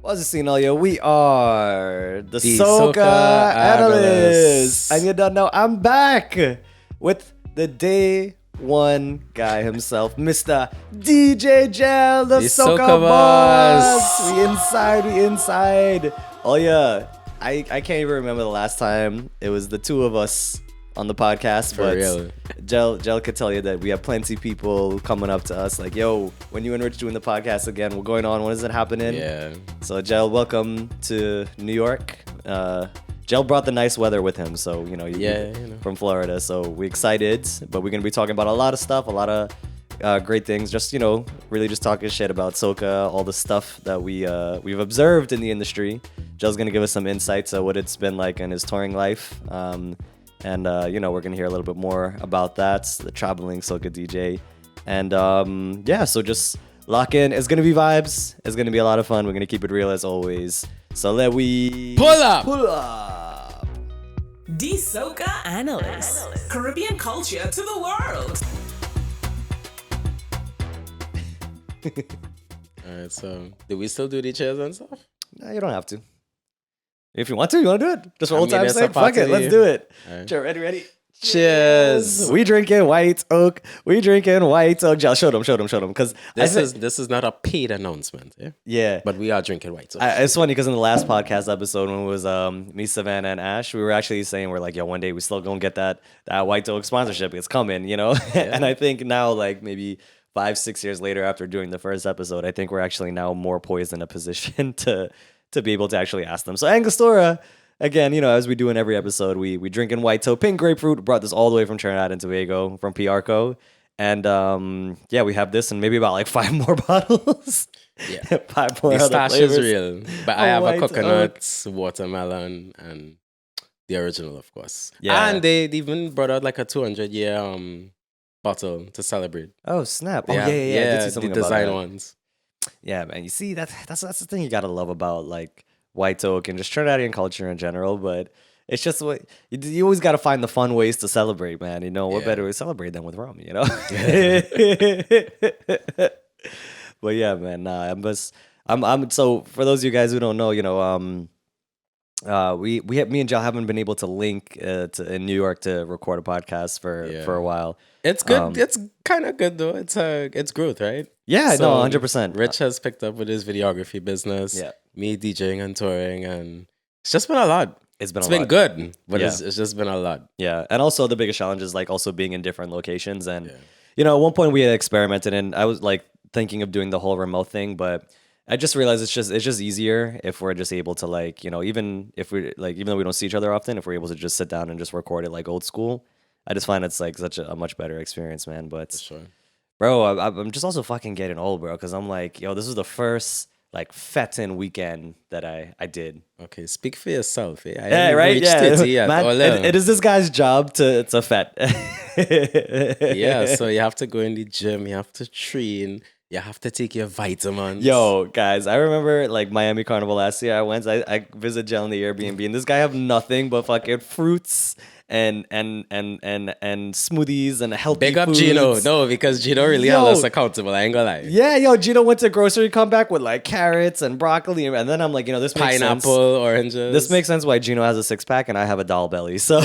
What's the scene, all yo? We are the The Soca Soca Analyst. Analyst. And you don't know, I'm back with the day one guy himself, Mr. DJ JEL, the Soca Boss. We inside. Oh yeah, I can't even remember the last time it was the two of us on the podcast, For but real. JEL could tell you that we have plenty of people coming up to us like, yo, when you and Rich doing the podcast again, what's going on? When is it happening? Yeah. So JEL, welcome to New York. JEL brought the nice weather with him, so you know, from Florida. So we're excited, but we're gonna be talking about a lot of stuff, a lot of great things. Just really just talking shit about Soca, all the stuff that we've observed in the industry. JEL's gonna give us some insights of what it's been like in his touring life. And we're gonna hear a little bit more about that, the traveling Soca DJ, and so just lock in. It's gonna be vibes. It's gonna be a lot of fun. We're gonna keep it real as always. So let we Pull up. The Soca Analyst. Caribbean culture to the world. Alright, so do we still do the chairs and stuff? No, you don't have to. If you want to do it. Just for I old mean, time's it's a sake. Fuck it, party. let's do it. Alright. Sure, ready? Cheers. We drinking white oak. JEL, show them. Because This is not a paid announcement, yeah? yeah. But we are drinking white. So. It's funny because in the last podcast episode when it was me, Savannah, and Ash, we were actually saying we're like, yo, one day we still gonna get that White Oak sponsorship. It's coming, And I think now, like maybe 5-6 years later after doing the first episode, I think we're actually now more poised in a position to be able to actually ask them. So Angostura, again, as we do in every episode, we drink in white toe, pink grapefruit. Brought this all the way from Trinidad and Tobago, from PRCO. And we have this and maybe about like 5 more bottles. Yeah. 5 more The other stash flavors. is real. But I have a White coconut, watermelon, and the original, of course. Yeah. And they even brought out like a 200-year bottle to celebrate. Oh snap! Yeah, I did see the something about design that. ones. Yeah, man. You see that's the thing you gotta love about like White Oak and just Trinidadian culture in general. But it's just what you always gotta find the fun ways to celebrate, man. What Yeah. better way to celebrate than with rum, But yeah, man. I'm so for those of you guys who don't know, me and JEL haven't been able to link in New York to record a podcast for a while. It's good. It's kind of good though. It's growth, right? Yeah, So, 100%. Rich has picked up with his videography business. Yeah. Me DJing and touring, and it's just been a lot. It's been It's a been lot. good, but Yeah. it's just been a lot. Yeah, and also the biggest challenge is like also being in different locations. And at one point we had experimented, and I was like thinking of doing the whole remote thing, but I just realized it's just easier if we're just able to like even though we don't see each other often, if we're able to just sit down and just record it like old school. I just find it's like such a much better experience, man. But Sure. bro, I'm just also fucking getting old, bro, because I'm like, yo, this is the first like fettin' weekend that I did. Okay, speak for yourself. Eh? I Yeah, haven't right. reached Yeah, 30 yet. man. Ole. It is this guy's job to fet. Yeah, so you have to go in the gym, you have to train, you have to take your vitamins. Yo, guys, I remember like Miami Carnival last year. I visited JEL in the Airbnb, and this guy have nothing but fucking fruits and smoothies and healthy Big up foods. Gino. No, because Gino really held us accountable. I ain't gonna lie. Yeah, yo, Gino went to grocery, come back with like carrots and broccoli, and then I'm like, this makes Pineapple, sense. oranges. This makes sense why Gino has a 6-pack and I have a doll belly. So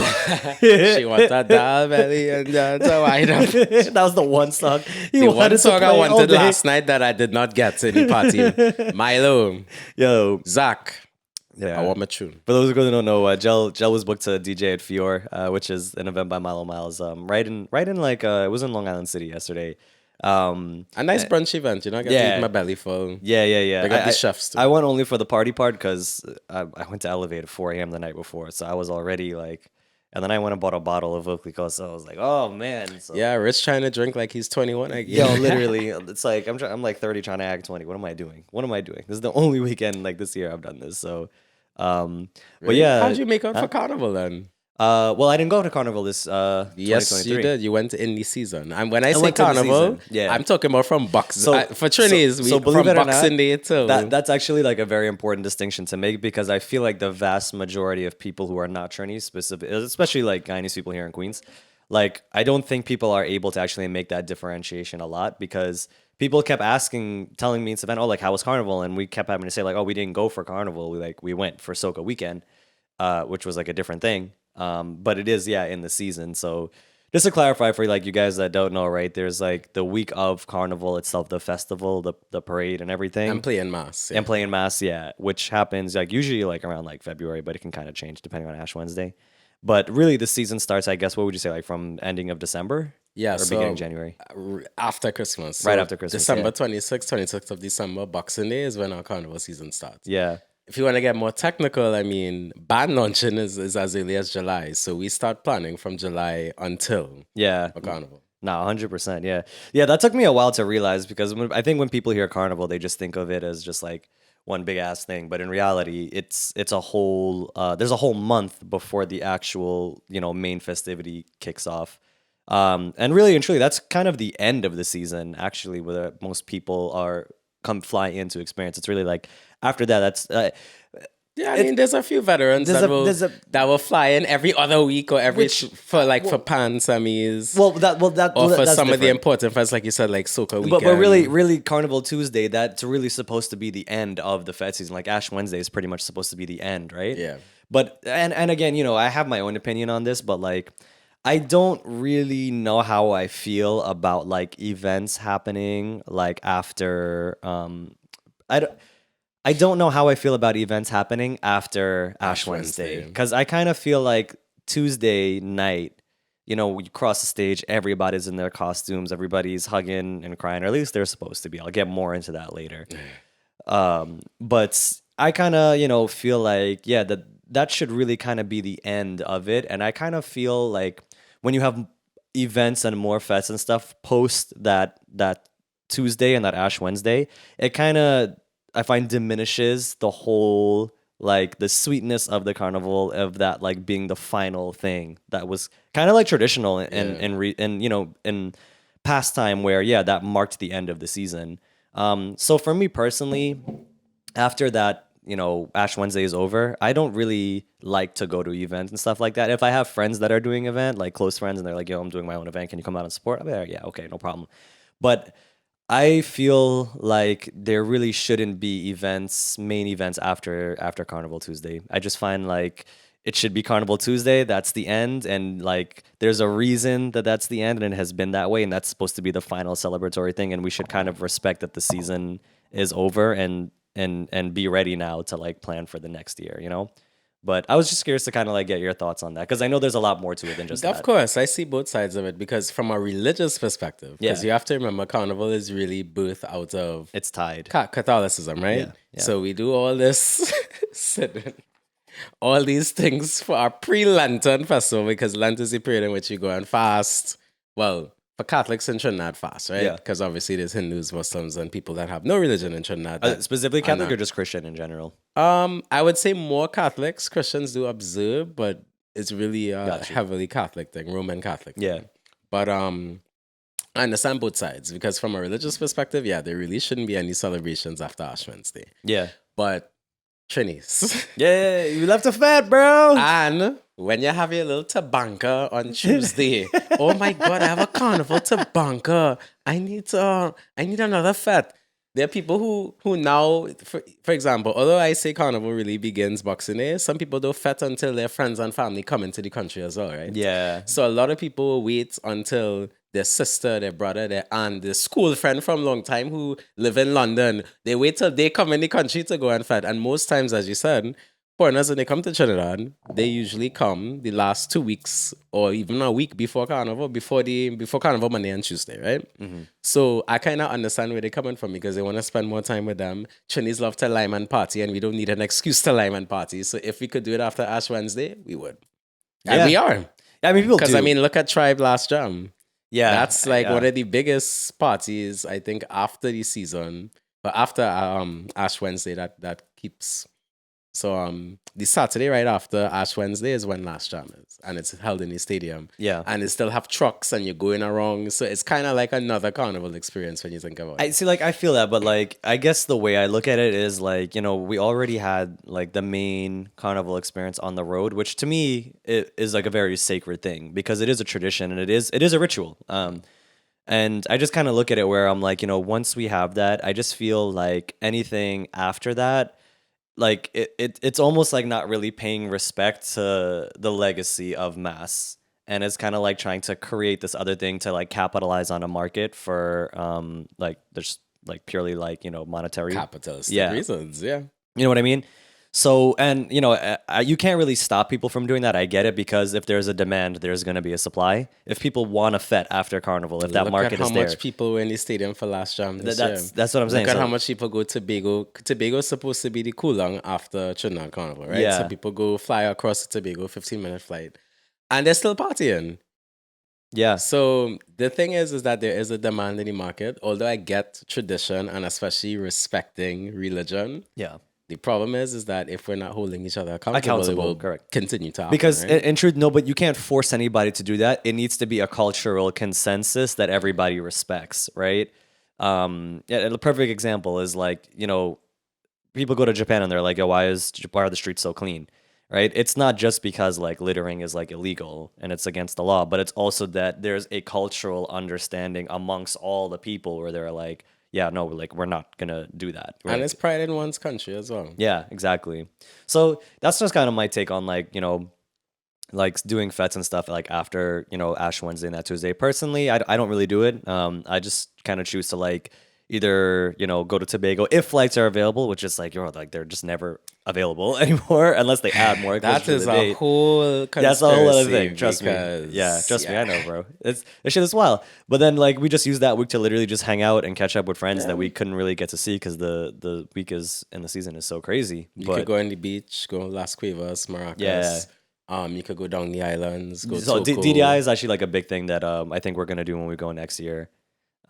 She wants a doll belly and that's a wide up. that was the one song The one wanted to song I play all wanted day. last night that I did not get in the party. Milo, Yo, Zach, yeah. I want my tune. For those who don't know, JEL was booked to DJ at Fior, which is an event by Milo Miles. Right in like it was in Long Island City yesterday. A nice brunch event, I get to eat my belly full. Yeah. They got the chefs too. I went only for the party part because I went to Elevate at 4 a.m. the night before, so I was already like, and then I went and bought a bottle of Oakley, so I was like, oh man. So, Yeah, Rich trying to drink like he's 21 again. yo, literally, it's like I'm like 30 trying to act 20. What am I doing? This is the only weekend like this year I've done this. So, but yeah. How'd you make up for Carnival then? Well, I didn't go to Carnival this Yes, 2023. you did. You went in the season. And when I say went to the Carnival, season, yeah. I'm talking about from Box. So- For Trinis, so believe from it or Boxing not, Day too. That's actually like a very important distinction to make because I feel like the vast majority of people who are not Trinis, especially like Guyanese people here in Queens, like I don't think people are able to actually make that differentiation a lot because people kept telling me in Savannah, oh, like, how was Carnival? And we kept having to say, like, oh, we didn't go for Carnival. We went for Soca Weekend, which was like a different thing. But it is, in the season. So just to clarify for like you guys that don't know, right? There's like the week of Carnival itself, the festival, the parade and everything. And playing mass. And playing mass, which happens like usually like around like February, but it can kind of change depending on Ash Wednesday. But really the season starts, I guess, what would you say, like from ending of December? Yeah, or so beginning January? After Christmas. So right after Christmas. December 26th of December, Boxing Day is when our Carnival season starts. Yeah. If you want to get more technical, I mean, band launching is as early as July. So we start planning from July until a Carnival. No, 100%. Yeah. Yeah, that took me a while to realize because I think when people hear Carnival, they just think of it as just like one big ass thing. But in reality, it's a whole, there's a whole month before the actual, main festivity kicks off. And really and truly, that's kind of the end of the season, actually, where most people fly in to experience. It's really like after that, that's I mean, there's a few veterans that will fly in every other week or for pan semis. Or for that's some different. of the important fest, like you said, like Soca Weekend. But really, Carnival Tuesday, that's really supposed to be the end of the Fed season. Like Ash Wednesday is pretty much supposed to be the end, right? Yeah. But and again, I have my own opinion on this, but like I don't really know how I feel about like events happening like after I don't know how I feel about events happening after Ash Wednesday because I kind of feel like Tuesday night, you cross the stage, everybody's in their costumes, everybody's hugging and crying, or at least they're supposed to be. I'll get more into that later. But I kind of, feel like, that should really kind of be the end of it. And I kind of feel like when you have events and more fests and stuff post that Tuesday and that Ash Wednesday, it kind of, I find, diminishes the whole, like, the sweetness of the Carnival, of that, like, being the final thing that was kind of like traditional in pastime where, that marked the end of the season. So for me personally, after that, Ash Wednesday is over, I don't really like to go to events and stuff like that. If I have friends that are doing event, like close friends, and they're like, yo, I'm doing my own event, can you come out and support? I'll be like, yeah, okay, no problem. But I feel like there really shouldn't be main events after Carnival Tuesday. I just find like it should be Carnival Tuesday. That's the end. And like, there's a reason that that's the end, and it has been that way. And that's supposed to be the final celebratory thing. And we should kind of respect that the season is over and be ready now to like plan for the next year, But I was just curious to kind of like get your thoughts on that, because I know there's a lot more to it than just that. Of course, I see both sides of it, because from a religious perspective, because you have to remember Carnival is really birthed out of... It's tied. Catholicism, right? Yeah. So we do all this, all these things for our pre-Lenten festival, because Lent is the period in which you go and fast. Well, for Catholics in Trinidad, fast, right? Yeah. Because obviously there's Hindus, Muslims, and people that have no religion in Trinidad. Specifically Catholic or just Christian in general? I would say more Catholics. Christians do observe, but it's really a heavily Catholic thing, Roman Catholic thing. Yeah. But I understand both sides, because from a religious perspective, there really shouldn't be any celebrations after Ash Wednesday. Yeah. But Trinis. Yeah, you left a fat, bro. And when you have your little tabanka on Tuesday, oh my God, I have a Carnival tabanka. I need another fete. There are people who now, for example, although I say Carnival really begins Boxing Day, some people don't fete until their friends and family come into the country as well, right? Yeah. So a lot of people wait until their sister, their brother, their aunt, their school friend from a long time who live in London, they wait till they come in the country to go and fete. And most times, as you said, foreigners, when they come to Trinidad, they usually come the last 2 weeks or even a week before Carnival, before Carnival Monday and Tuesday, right? Mm-hmm. So I kind of understand where they're coming from, because they want to spend more time with them. Trinis love to lime and party, and we don't need an excuse to lime and party. So if we could do it after Ash Wednesday, we would. And we are. I mean, people do. Because, look at Tribe Last Jam. Yeah. That's like one of the biggest parties, I think, after the season. But after Ash Wednesday, that keeps... So the Saturday right after Ash Wednesday is when Last Jam is, and it's held in the stadium. Yeah. And they still have trucks, and you're going around. So it's kind of like another Carnival experience when you think about it. I see, like, I feel that, but like, I guess the way I look at it is like, we already had like the main Carnival experience on the road, which to me it is like a very sacred thing, because it is a tradition and it is a ritual. And I just kind of look at it where I'm like, once we have that, I just feel like anything after that, like it's almost like not really paying respect to the legacy of mass. And it's kind of like trying to create this other thing to like capitalize on a market for like there's like purely like, monetary Capitalistic reasons. Yeah. You know what I mean? So, and you can't really stop people from doing that. I get it, because if there's a demand, there's going to be a supply. If people want a fet after Carnival, if that market is there. Look at how much people were in the stadium for last jam this year. That's what I'm saying. Look at how much people go to Tobago. Tobago is supposed to be the cooldown after Trinidad Carnival, right? Yeah. So people fly across to Tobago, 15-minute flight, and they're still partying. Yeah. So the thing is that there is a demand in the market, although I get tradition and especially respecting religion. Yeah. The problem is that if we're not holding each other accountable, it will correct. continue to happen. Because right? in truth, no, but you can't force anybody to do that. It needs to be a cultural consensus that everybody respects, right? A perfect example is like, people go to Japan and they're like, yo, why are the streets so clean? Right? It's not just because like littering is like illegal and it's against the law, but it's also that there's a cultural understanding amongst all the people where they're like, yeah, no, like we're not gonna do that. Right? And it's pride in one's country as well. Yeah, exactly. So that's just kind of my take on like, like doing fets and stuff like after, Ash Wednesday and that Tuesday. Personally, I don't really do it. I just kind of choose to like either, go to Tobago if flights are available, which is like, like they're just never available anymore unless they add more. That is a whole conspiracy. That's a whole other thing. Trust me. Yeah, trust me. I know, bro. This shit is wild. But then like we just use that week to literally just hang out and catch up with friends that we couldn't really get to see because the week is in the season is so crazy. You could go on the beach, go Las Cuevas, Maracas. Yeah. You could go down the islands. Go so Toco. DDI is actually like a big thing that I think we're gonna do when we go next year.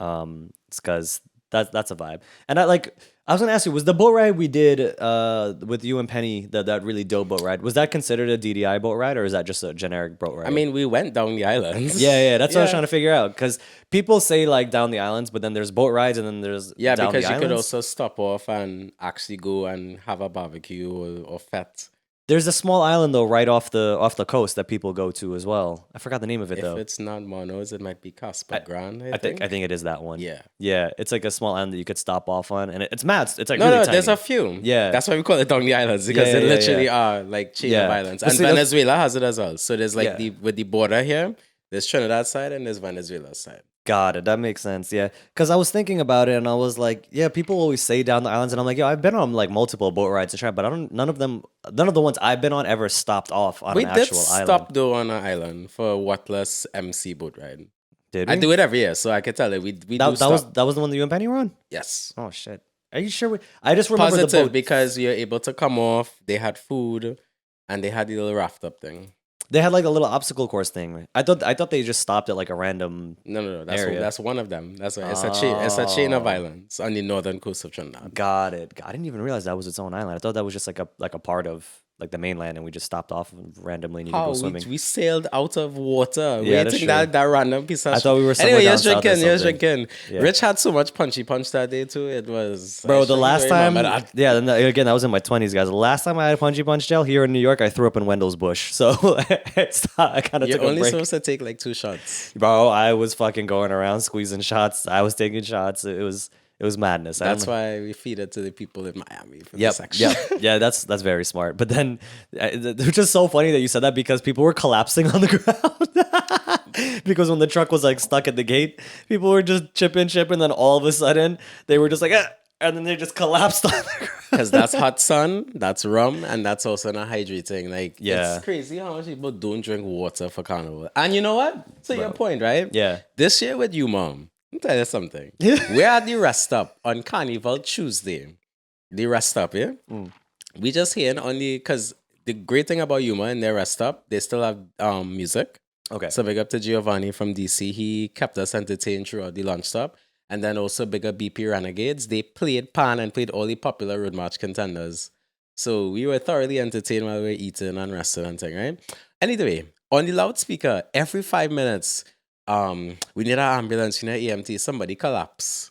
It's because that's a vibe. And I was gonna ask you, was the boat ride we did with you and Penny, that really dope boat ride, was that considered a DDI boat ride or is that just a generic boat ride? I mean, we went down the islands. Yeah, that's what I was trying to figure out, because people say like down the islands, but then there's boat rides and then there's down because the you islands. could also stop off and actually go and have a barbecue or fet. There's a small island though right off the coast that people go to as well. I forgot the name of it though. If it's not Monos, it might be Casper Grand. I think it is that one. Yeah. It's like a small island that you could stop off on, and it's mad. It's like no, really no. tiny. There's a few. Yeah, that's why we call it down the islands, because they literally are like chain of islands. And Venezuela has it as well. So there's like with the border here. There's Trinidad side and there's Venezuela side. Got it. That makes sense. Yeah. Because I was thinking about it and I was like, yeah, people always say down the islands. And I'm like, yo, I've been on like multiple boat rides and shit, but none of the ones I've been on ever stopped off on an actual island. We did stop though on an island for a Whatless MC boat ride. Did we? I do it every year, so I can tell it. That was the one that you and Penny were on? Yes. Oh, shit. Are you sure? I just remember Positive, the boat. because you're able to come off. They had food and they had the little raft up thing. They had like a little obstacle course thing. I thought they just stopped at like a random No. area. That's one of them. That's why it's a chain of islands on the northern coast of Trinidad. Got it. I didn't even realize that was its own island. I thought that was just like a part of like the mainland, and we just stopped off randomly and you could go swimming. We sailed out of water. Yeah, waiting that random piece of I thought we were somewhere anyway, down south or you're something. drinking. Yeah. Rich had so much punchy punch that day too. It was bro. The last time, again, that was in my 20s, guys. The last time I had a punchy punch gel here in New York, I threw up in Wendell's Bush. So I kind of took a break. You're only supposed to take like 2 shots, bro. I was fucking going around squeezing shots. I was taking shots. It was madness. That's why we feed it to the people in Miami. Yeah. That's very smart. But then it's just so funny that you said that, because people were collapsing on the ground. Because when the truck was like stuck at the gate, people were just chipping. Then all of a sudden they were just like, and then they just collapsed on the ground. Because that's hot sun, that's rum, and that's also not hydrating. Like, it's crazy how much people don't drink water for Carnival. And you know what? To your point, right? Yeah. This year with you, Mom, let me tell you something. We're at the rest stop on Carnival Tuesday. The rest stop, yeah? We just here only because the great thing about Yuma and their rest stop, they still have music. Okay. So big up to Giovanni from DC. He kept us entertained throughout the lunch stop. And then also big up BP Renegades. They played Pan and played all the popular road march contenders. So we were thoroughly entertained while we were eating and resting and thing, right? Anyway, on the loudspeaker, every 5 minutes, we need an ambulance, EMT, somebody collapse.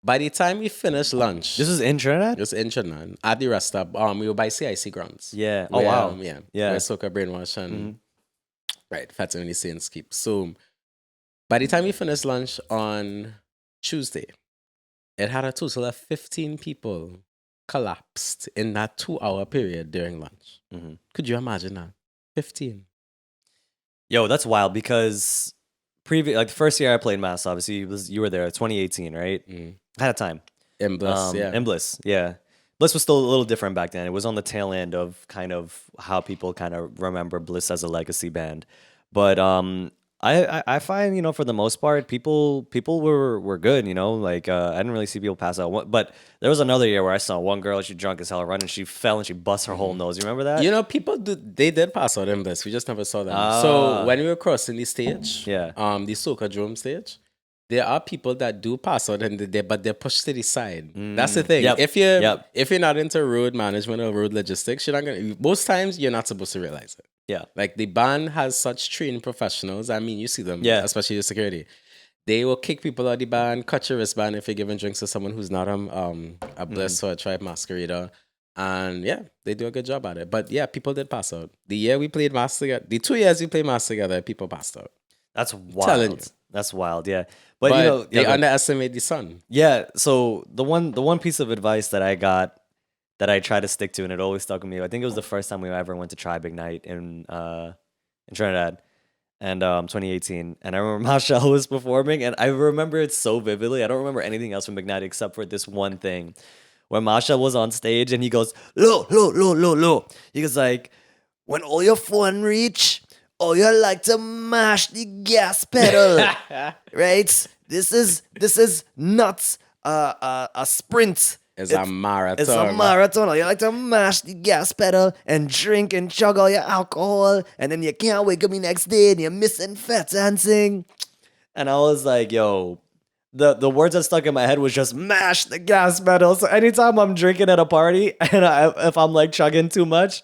By the time we finished lunch, This is in Trinidad? just in Trinidad, at the rest stop, we were by CIC grounds. Yeah. Oh, Where, wow. Where Soca Brainwash and right, Fats and the Saints keep. So By the time we finished lunch on Tuesday, it had a total of 15 people collapsed in that 2-hour period during lunch. Mm-hmm. Could you imagine that? 15. Yo, that's wild because the first year I played Mass, obviously you were there, 2018, right? I had a time. In Bliss, yeah. In Bliss, yeah. Bliss was still a little different back then. It was on the tail end of kind of how people kind of remember Bliss as a legacy band. But I find, for the most part, people were good, like I didn't really see people pass out. But there was another year where I saw one girl, she drunk as hell running, she fell and she bust her whole nose. You remember that? People they did pass out in Bliss. We just never saw them. So when we were crossing the stage, the Soca drum stage, there are people that do pass out but they're pushed to the side. That's the thing. Yep. If you're not into road management or road logistics, most times you're not supposed to realize it. Yeah. Like the band has such trained professionals. I mean, you see them, especially the security. They will kick people out of the band, cut your wristband if you're giving drinks to someone who's not a Bliss or a Tribe masquerader. And they do a good job at it. But people did pass out. The year we played Mass together, the 2 years we played Mass together, people passed out. That's wild. Telling you. That's wild, yeah. But they underestimate the sun. Yeah. So the one piece of advice that I got that I try to stick to, and it always stuck with me. I think it was the first time we ever went to Tribe Ignite in Trinidad, and 2018. And I remember Marshall was performing, and I remember it so vividly. I don't remember anything else from Ignite except for this one thing, when Marshall was on stage and he goes, "Lo, lo, lo, lo, lo." He goes like, "When all your phone reach, oh, you like to mash the gas pedal, right? This is not a sprint. It's a marathon. It's a marathon. You like to mash the gas pedal and drink and chug all your alcohol, and then you can't wake up the next day and you're missing fat dancing." And I was like, yo, the words that stuck in my head was just mash the gas pedal. So anytime I'm drinking at a party and if I'm like chugging too much,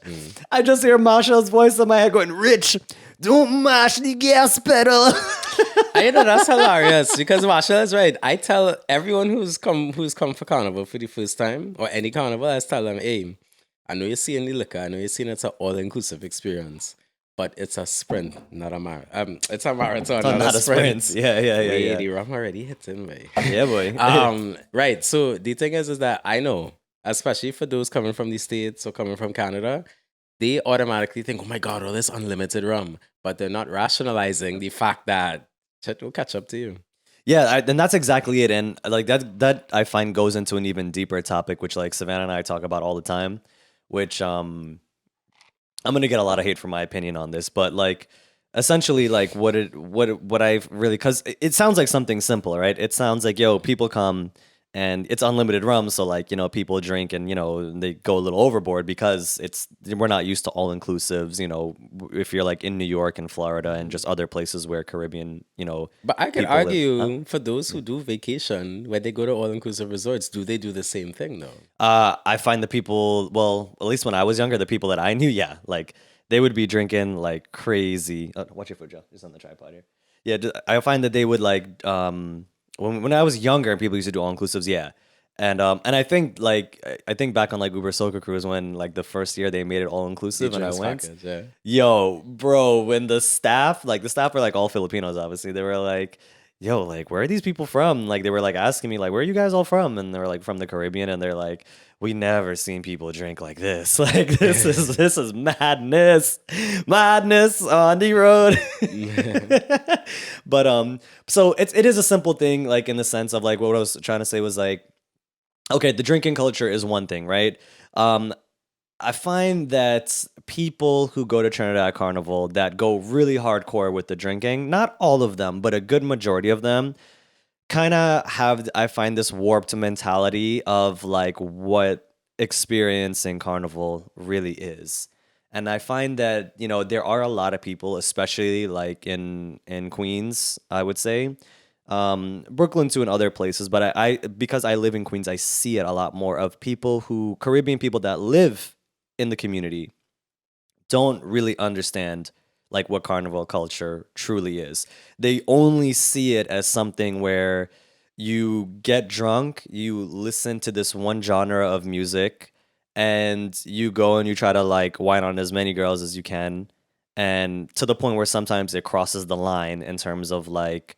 I just hear Marshall's voice in my head going, "Rich, don't mash the gas pedal." That's hilarious because Marshall is right. I tell everyone who's come for Carnival for the first time or any carnival, I tell them, "Hey, I know you're seeing the liquor. I know you're seeing it's an all-inclusive experience, but it's a sprint, not a marathon. It's a marathon, not a sprint." Yeah. The rum already hitting me. Yeah, boy. Right. So the thing is that I know, especially for those coming from the States or coming from Canada, they automatically think, "Oh my God, all this unlimited rum," but they're not rationalizing the fact that shit will catch up to you. Yeah, and that's exactly it. And like that I find goes into an even deeper topic, which like Savannah and I talk about all the time, which I'm gonna get a lot of hate for my opinion on this, but like essentially like what I've really, because it sounds like something simple, right? It sounds like, yo, people come and it's unlimited rum, so like, people drink and they go a little overboard because we're not used to all inclusives, if you're like in New York and Florida and just other places where Caribbean, But I could argue for those who do vacation, when they go to all inclusive resorts, do they do the same thing though? I find the people, well, at least when I was younger, the people that I knew, like they would be drinking like crazy. Oh, watch your foot, Joe. It's on the tripod here. Yeah, I find that they would like when I was younger and people used to do all inclusives, yeah. And I think back on like Uber Soca Cruise when like the first year they made it all inclusive and I went. Package, yeah. Yo, bro, when the staff were like all Filipinos, obviously. They were like, yo, like where are these people from? Like they were like asking me like, where are you guys all from? And they were like from the Caribbean, and they're like, we never seen people drink like this. Like this is madness. Madness on the road. But so it is a simple thing, like in the sense of like what I was trying to say was like, okay, the drinking culture is one thing, right? I find that people who go to Trinidad Carnival that go really hardcore with the drinking, not all of them, but a good majority of them, kind of have, I find, this warped mentality of like what experiencing Carnival really is. And I find that, there are a lot of people, especially like in Queens, I would say, Brooklyn too, and other places, but I because I live in Queens, I see it a lot more of Caribbean people that live in the community don't really understand like what Carnival culture truly is. They only see it as something where you get drunk, you listen to this one genre of music, and you go and you try to like wine on as many girls as you can, and to the point where sometimes it crosses the line in terms of like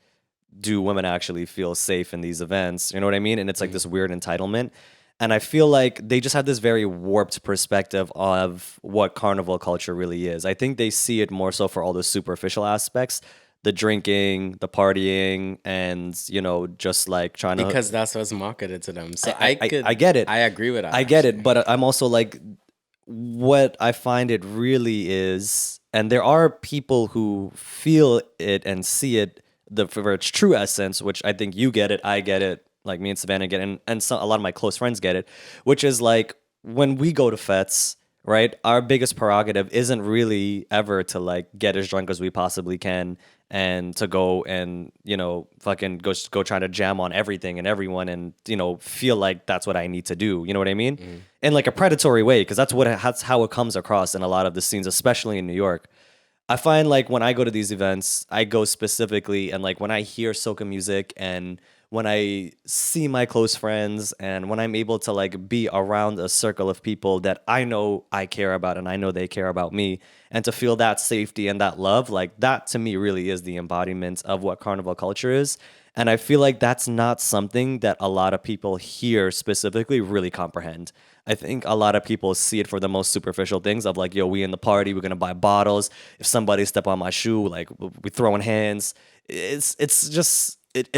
do women actually feel safe in these events? You know what I mean? And it's like this weird entitlement. And I feel like they just have this very warped perspective of what carnival culture really is. I think they see it more so for all the superficial aspects, the drinking, the partying, and, you know, just like trying to... Because that's what's marketed to them. So I get it. I agree with that. I get it. But I'm also like, what I find it really is, and there are people who feel it and see it for its true essence, which I think you get it, I get it, like me and Savannah get it, and a lot of my close friends get it, which is like when we go to fetes, right? Our biggest prerogative isn't really ever to like get as drunk as we possibly can and to go and, you know, fucking go try to jam on everything and everyone and, you know, feel like that's what I need to do. You know what I mean? In like a predatory way, because that's how it comes across in a lot of the scenes, especially in New York. I find like when I go to these events, I go specifically and like when I hear soca music and when I see my close friends and when I'm able to like be around a circle of people that I know I care about and I know they care about me, and to feel that safety and that love, like that to me really is the embodiment of what carnival culture is. And I feel like that's not something that a lot of people here specifically really comprehend. I think a lot of people see it for the most superficial things of like, yo, we in the party, we're gonna buy bottles. If somebody step on my shoe, like we throwing hands. It's just it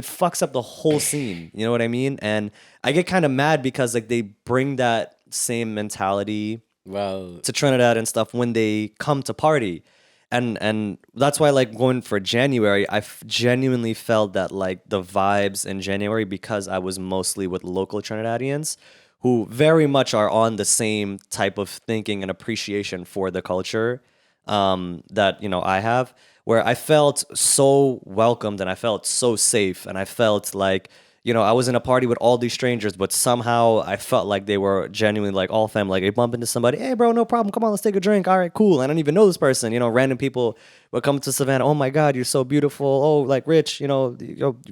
fucks up the whole scene. You know what I mean? And I get kind of mad because like they bring that same mentality to Trinidad and stuff when they come to party. And that's why like going for January, I genuinely felt that like the vibes in January, because I was mostly with local Trinidadians who very much are on the same type of thinking and appreciation for the culture that, you know, I have, where I felt so welcomed and I felt so safe and I felt like, you know, I was in a party with all these strangers, but somehow I felt like they were genuinely like all family. Like, they bump into somebody, hey, bro, no problem. Come on, let's take a drink. All right, cool. I don't even know this person. You know, random people would come to Savannah. Oh, my God, you're so beautiful. Oh, like Rich, you know,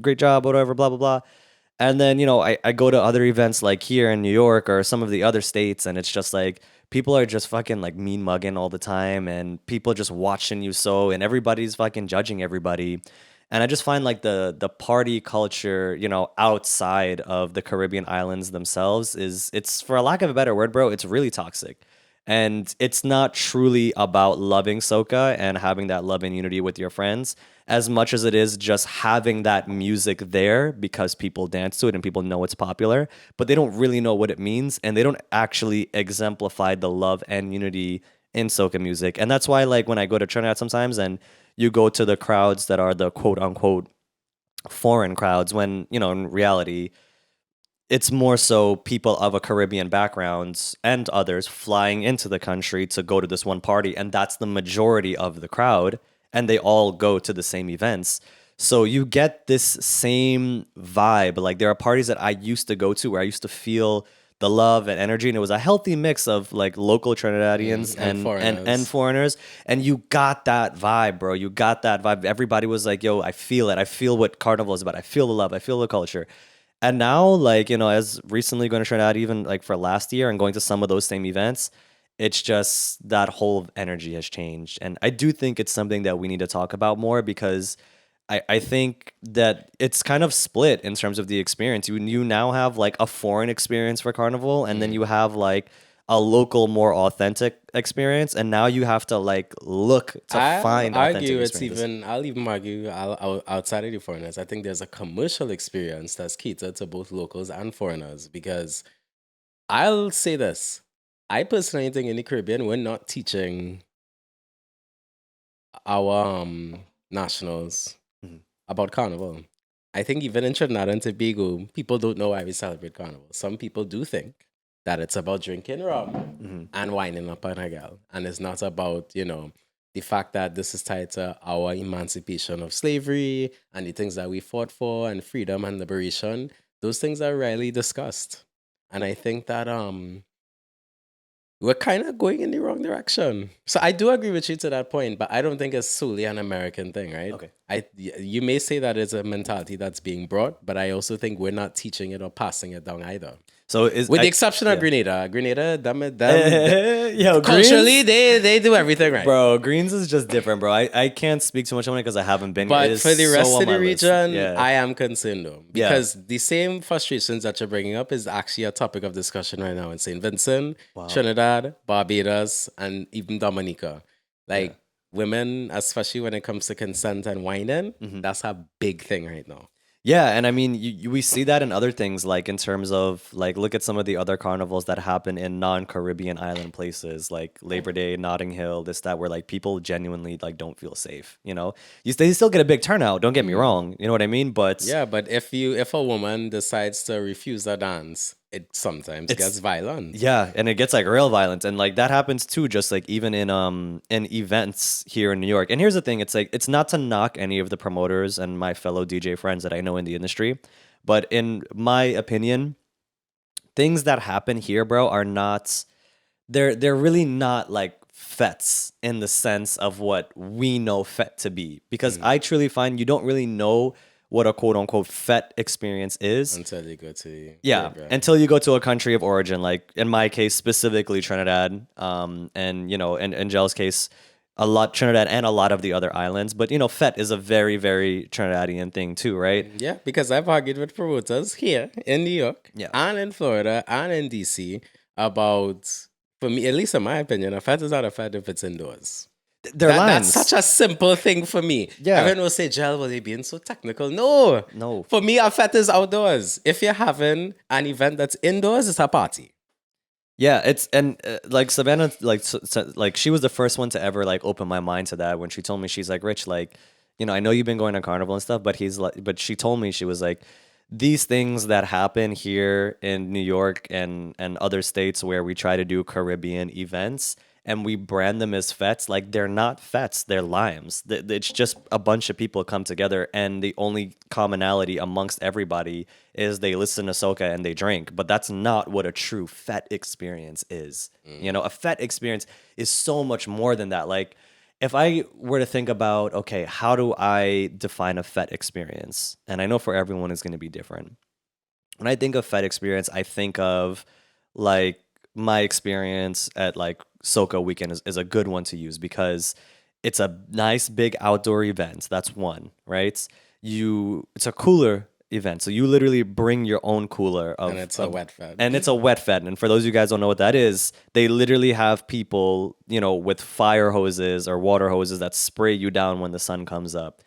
great job, whatever, blah, blah, blah. And then, you know, I go to other events like here in New York or some of the other states, and it's just like people are just fucking like mean mugging all the time, and people just watching you and everybody's fucking judging everybody. And I just find like the party culture, you know, outside of the Caribbean islands themselves it's, for a lack of a better word, bro, it's really toxic. And it's not truly about loving soca and having that love and unity with your friends as much as it is just having that music there because people dance to it and people know it's popular, but they don't really know what it means and they don't actually exemplify the love and unity in soca music. And that's why like when I go to Trinidad sometimes and you go to the crowds that are the quote unquote foreign crowds, when, you know, in reality, it's more so people of a Caribbean background and others flying into the country to go to this one party. And that's the majority of the crowd. And they all go to the same events. So you get this same vibe. Like there are parties that I used to go to where I used to feel the love and energy, and it was a healthy mix of like local Trinidadians and foreigners. And you got that vibe, bro. You got that vibe. Everybody was like, yo, I feel it. I feel what carnival is about. I feel the love. I feel the culture. And now, like, you know, as recently going to Trinidad, even like for last year and going to some of those same events, it's just that whole energy has changed. And I do think it's something that we need to talk about more because I think that it's kind of split in terms of the experience. You now have like a foreign experience for carnival, and then you have like a local, more authentic experience, and now you have to like look to find authentic experiences. I'll even argue outside of the foreigners. I think there's a commercial experience that's catered to both locals and foreigners, because I'll say this. I personally think in the Caribbean, we're not teaching our nationals about carnival. I think even in Trinidad and Tobago, people don't know why we celebrate carnival. Some people do think that it's about drinking rum and winding up on a girl. And it's not about, you know, the fact that this is tied to our emancipation of slavery and the things that we fought for and freedom and liberation. Those things are rarely discussed. And I think that we're kind of going in the wrong direction. So I do agree with you to that point, but I don't think it's solely an American thing, right? Okay. You may say that it's a mentality that's being brought, but I also think we're not teaching it or passing it down either. So with the exception of Grenada, them yo, culturally they do everything right. Bro, Greens is just different, bro. I can't speak too much on it because I haven't been. But for the rest of the region, yeah. I am concerned though, because the same frustrations that you're bringing up is actually a topic of discussion right now in St. Vincent, Trinidad, Barbados, and even Dominica. Like women, especially when it comes to consent and whining, that's a big thing right now. Yeah, and I mean, we see that in other things, like in terms of, like, look at some of the other carnivals that happen in non-Caribbean island places, like Labor Day, Notting Hill, this, that, where, like, people genuinely, like, don't feel safe, you know? They still get a big turnout, don't get me wrong, you know what I mean? But... Yeah, but if a woman decides to refuse a dance, it sometimes gets violent. Yeah, and it gets, like, real violent, and, like, that happens, too, just, like, even in events here in New York. And here's the thing, it's, like, it's not to knock any of the promoters and my fellow DJ friends that I know in the industry, but in my opinion, things that happen here, bro, are not... They're really not, like, fetes in the sense of what we know fet to be. Because I truly find you don't really know what a quote-unquote fet experience is until you go to until you go to a country of origin, like in my case specifically Trinidad, and you know, in Jel's case a lot Trinidad and a lot of the other islands. But you know, fet is a very, very Trinidadian thing too, right? Yeah, because I've argued with promoters here in New York and in Florida and in DC about, for me, at least in my opinion, a fet is not a fet if it's indoors. That's such a simple thing for me. Yeah. Everyone will say, Jel, well, they being so technical. No. For me, a fet is outdoors. If you're having an event that's indoors, it's a party. Yeah, like Savannah, like she was the first one to ever like open my mind to that when she told me, she's like, Rich, like, you know, I know you've been going to carnival and stuff, but she told me, she was like, these things that happen here in New York and other states where we try to do Caribbean events and we brand them as fets, like they're not fets, they're limes. It's just a bunch of people come together and the only commonality amongst everybody is they listen to soca and they drink. But that's not what a true fet experience is. You know, a fet experience is so much more than that. Like if I were to think about, okay, how do I define a fet experience? And I know for everyone it's going to be different. When I think of fet experience, I think of like my experience at like Soca Weekend is a good one to use because it's a nice big outdoor event. That's one, right? It's a cooler event. So you literally bring your own cooler. And it's a wet fet. And it's a wet fet. And for those of you guys who don't know what that is, they literally have people, you know, with fire hoses or water hoses that spray you down when the sun comes up.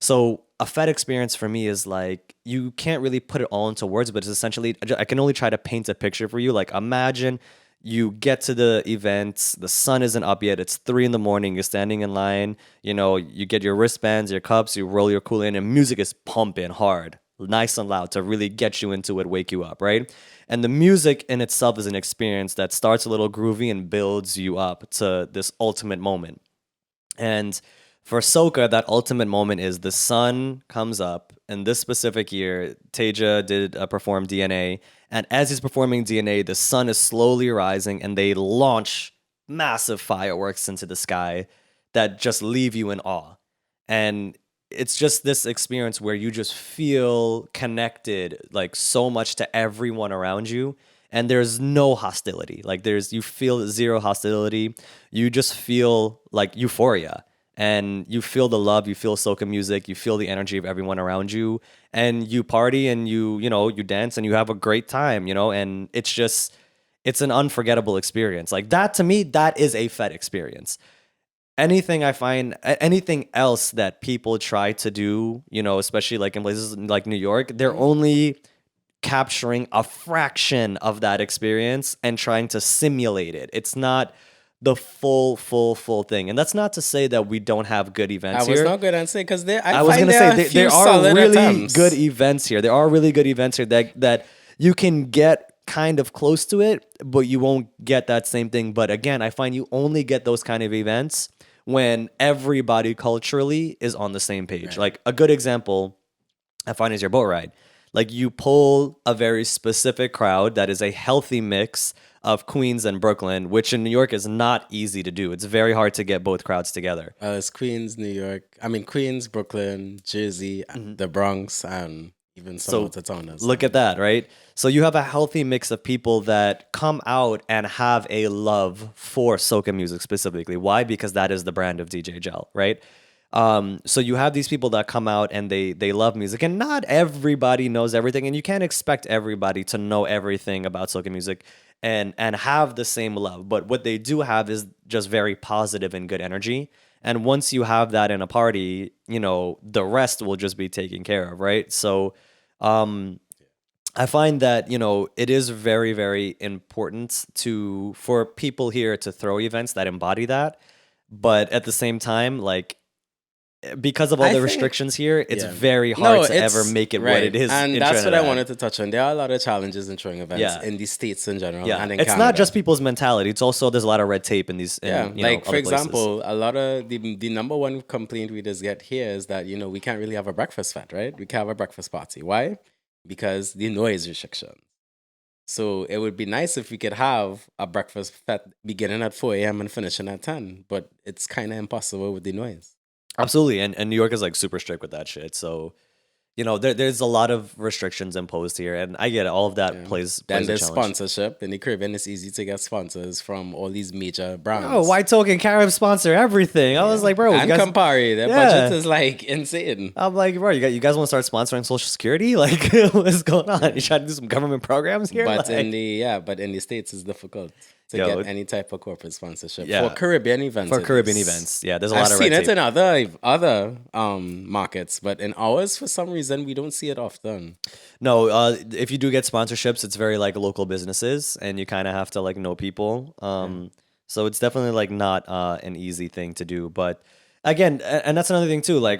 So a fet experience for me is like, you can't really put it all into words, but it's essentially, I can only try to paint a picture for you. Like imagine you get to the event, the sun isn't up yet, it's 3 a.m, you're standing in line, you know, you get your wristbands, your cups, you roll your cooler in, and music is pumping hard, nice and loud to really get you into it, wake you up, right? And the music in itself is an experience that starts a little groovy and builds you up to this ultimate moment. And for Soca, that ultimate moment is the sun comes up. And this specific year, Taja did perform DNA. And as he's performing DNA, the sun is slowly rising and they launch massive fireworks into the sky that just leave you in awe. And it's just this experience where you just feel connected like so much to everyone around you. And there's no hostility. Like you feel zero hostility. You just feel like euphoria. And you feel the love, you feel soca music, you feel the energy of everyone around you, and you party and you dance and you have a great time, you know, and it's an unforgettable experience. Like that, to me, that is a fet experience. Anything else that people try to do, you know, especially like in places like New York, they're only capturing a fraction of that experience and trying to simulate it. It's not the full thing. And that's not to say that we don't have good events here. I was not good at saying because there are really good events here. There are really good events here that you can get kind of close to it, but you won't get that same thing. But again, I find you only get those kind of events when everybody culturally is on the same page. Right. Like a good example I find is your boat ride. Like you pull a very specific crowd that is a healthy mix of Queens and Brooklyn, which in New York is not easy to do. It's very hard to get both crowds together. It's Queens, New York. I mean, Queens, Brooklyn, Jersey, the Bronx, and Even some out of towners. Look at that, right? So you have a healthy mix of people that come out and have a love for soca music specifically. Why? Because that is the brand of DJ JEL, right? So you have these people that come out and they love music, and not everybody knows everything, and you can't expect everybody to know everything about soca music and have the same love. But what they do have is just very positive and good energy. And once you have that in a party, you know, the rest will just be taken care of, right? So I find that, you know, it is very, very important for people here to throw events that embody that. But at the same time, like, because of all the restrictions here, it's very hard to ever make it what it is. And in that's Trinidad. what I wanted to touch on. There are a lot of challenges in throwing events in the States in general. Yeah, and in it's Canada. not just people's mentality. It's also there's a lot of red tape in these. Like for example, a lot of the number one complaint we just get here is that, you know, we can't really have a breakfast fete, right? We can't have a breakfast party. Why? Because the noise restriction. So it would be nice if we could have a breakfast fete beginning at 4 a.m. and finishing at 10, but it's kind of impossible with the noise. Absolutely, and New York is like super strict with that shit. So, you know, there's a lot of restrictions imposed here, and I get it. All of that plays Then a there's challenge. sponsorship. In the Caribbean, it's easy to get sponsors from all these major brands. Oh, White Token, Carib sponsor everything. I was like, bro, and you guys, Campari, their budget is like insane. I'm like, bro, you guys want to start sponsoring Social Security? Like, what's going on? You trying to do some government programs here? But like, in the States, it's difficult to get any type of corporate sponsorship for Caribbean events. For Caribbean events, there's a lot of red I've seen tape. it in other markets, but in ours, for some reason, we don't see it often. No, if you do get sponsorships, it's very like local businesses, and you kind of have to like know people. So it's definitely like not an easy thing to do. But again, and that's another thing too. Like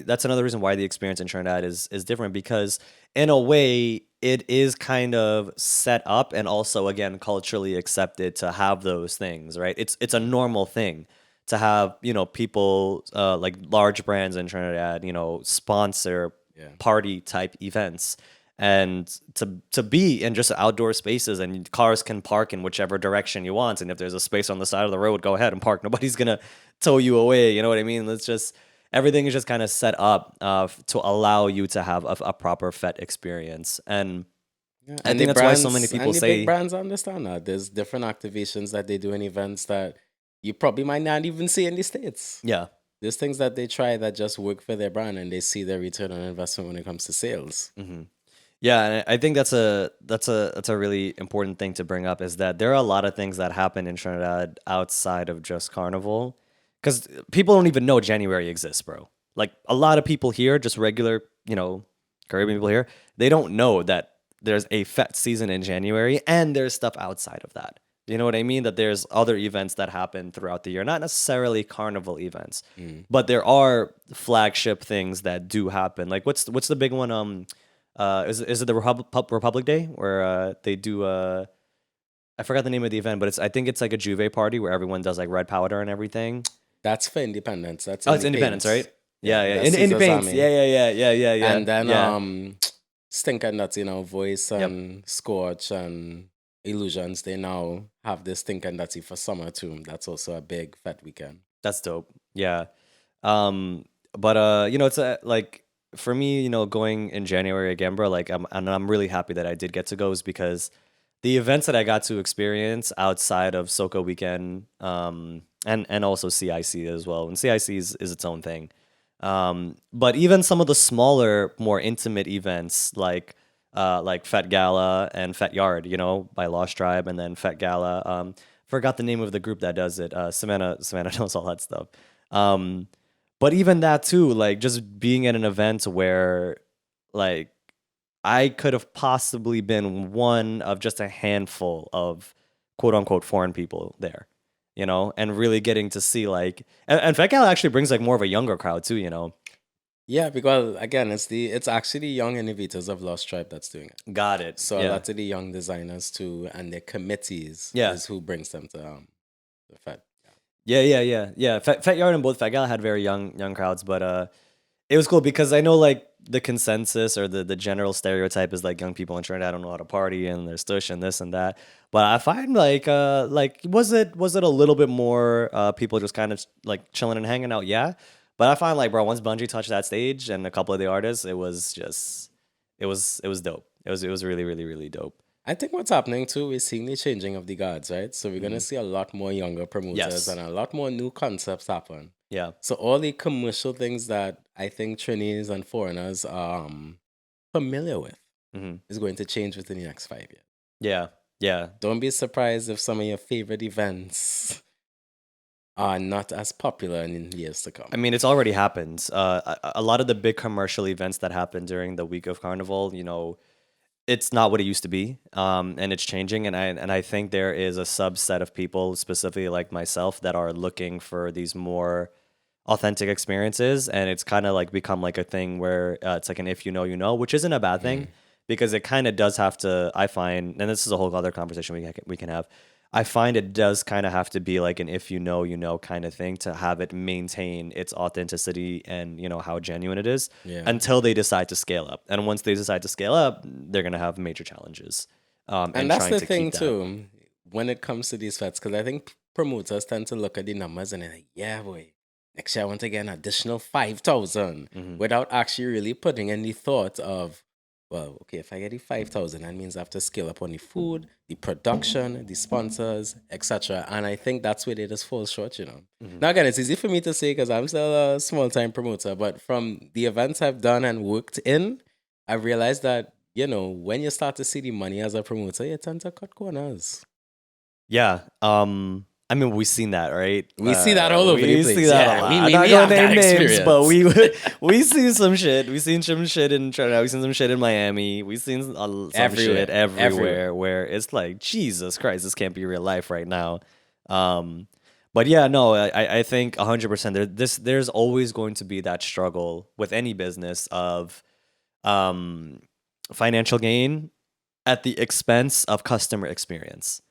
that's another reason why the experience in Trinidad is different, because in a way it is kind of set up and also again culturally accepted to have those things, right? It's a normal thing to have, you know, people like large brands in Trinidad, you know, sponsor party type events, and to be in just outdoor spaces, and cars can park in whichever direction you want, and if there's a space on the side of the road, go ahead and park. Nobody's gonna tow you away, you know what I mean? It's just everything is just kind of set up to allow you to have a proper fete experience. And I think that's why so many people say big brands understand that there's different activations that they do in events that you probably might not even see in the States. Yeah. There's things that they try that just work for their brand, and they see their return on investment when it comes to sales. Mm-hmm. Yeah, and I think that's a really important thing to bring up, is that there are a lot of things that happen in Trinidad outside of just Carnival, because people don't even know January exists, bro. Like a lot of people here, just regular, you know, Caribbean people here, they don't know that there's a fete season in January, and there's stuff outside of that. You know what I mean? That there's other events that happen throughout the year, not necessarily Carnival events, but there are flagship things that do happen. Like what's the big one? Is it the Republic Day where they do I forgot the name of the event, but I think it's like a Juve party where everyone does like red powder and everything. That's for Independence. It's Independence, right? Yeah. Independence. Yeah. And then Stinker Nuts, you know, Voice and Scorch and Illusions, they now have this Stinker Nutsy for summer too. That's also a big fete weekend. That's dope. Yeah. But you know, it's like for me, you know, going in January again, bro, like I'm really happy that I did get to go, is because the events that I got to experience outside of Soca weekend, and also CIC as well. And CIC is its own thing. But even some of the smaller, more intimate events like Fete Gala and Fete Yard, you know, by Lost Tribe, and then Fete Gala. Forgot the name of the group that does it. Savannah knows all that stuff. But even that too, like just being at an event where like I could have possibly been one of just a handful of quote unquote foreign people there, you know, and really getting to see like, and Fete Gala actually brings like more of a younger crowd too, you know. Yeah, because again, it's actually the young innovators of Lost Tribe that's doing it. Got it. So a lot of the young designers too, and their committees is who brings them to the Fete. Yeah. Fete Yard and both Fete Gala had very young crowds, but it was cool because I know like the consensus or the general stereotype is like young people in Trinidad don't know how to party and they're stush and this and that. But I find like was it a little bit more people just kind of like chilling and hanging out? Yeah. But I find like, bro, once Bungie touched that stage and a couple of the artists, it was it was dope. It was really, really, really dope. I think what's happening too, we're seeing the changing of the guards, right? So we're gonna see a lot more younger promoters Yes. and a lot more new concepts happen. Yeah. So all the commercial things that I think Trinis and foreigners are familiar with is going to change within the next 5 years. Yeah. Yeah. Don't be surprised if some of your favorite events are not as popular in years to come. I mean, it's already happened. A lot of the big commercial events that happen during the week of Carnival, it's not what it used to be, and it's changing. And I think there is a subset of people, specifically like myself, that are looking for these more authentic experiences, and it's kind of like become like a thing where it's like an if you know, you know, which isn't a bad thing because it kind of does have to. I find, and this is a whole other conversation we can have. I find it does kind of have to be like an if you know, you know kind of thing to have it maintain its authenticity and, how genuine it is until they decide to scale up. And once they decide to scale up, they're going to have major challenges. And that's the thing too, when it comes to these fets, because I think promoters tend to look at the numbers and they're like, yeah, boy, next year I want to get an additional 5,000 without actually really putting in the thought of, well, okay, if I get the 5,000, that means I have to scale up on the food, the production, the sponsors, etc. And I think that's where they just fall short, Now, again, it's easy for me to say because I'm still a small-time promoter, but from the events I've done and worked in, I've realized that, when you start to see the money as a promoter, you tend to cut corners. Yeah. I mean, we've seen that, right? We see that all over the place. We see that a lot. I'm not going to name names, but we see some shit. We've seen some shit in Trinidad. We've seen some shit in Miami. We've seen some shit everywhere where it's like, Jesus Christ, this can't be real life right now. But yeah, no, I think 100% there's always going to be that struggle with any business of financial gain at the expense of customer experience.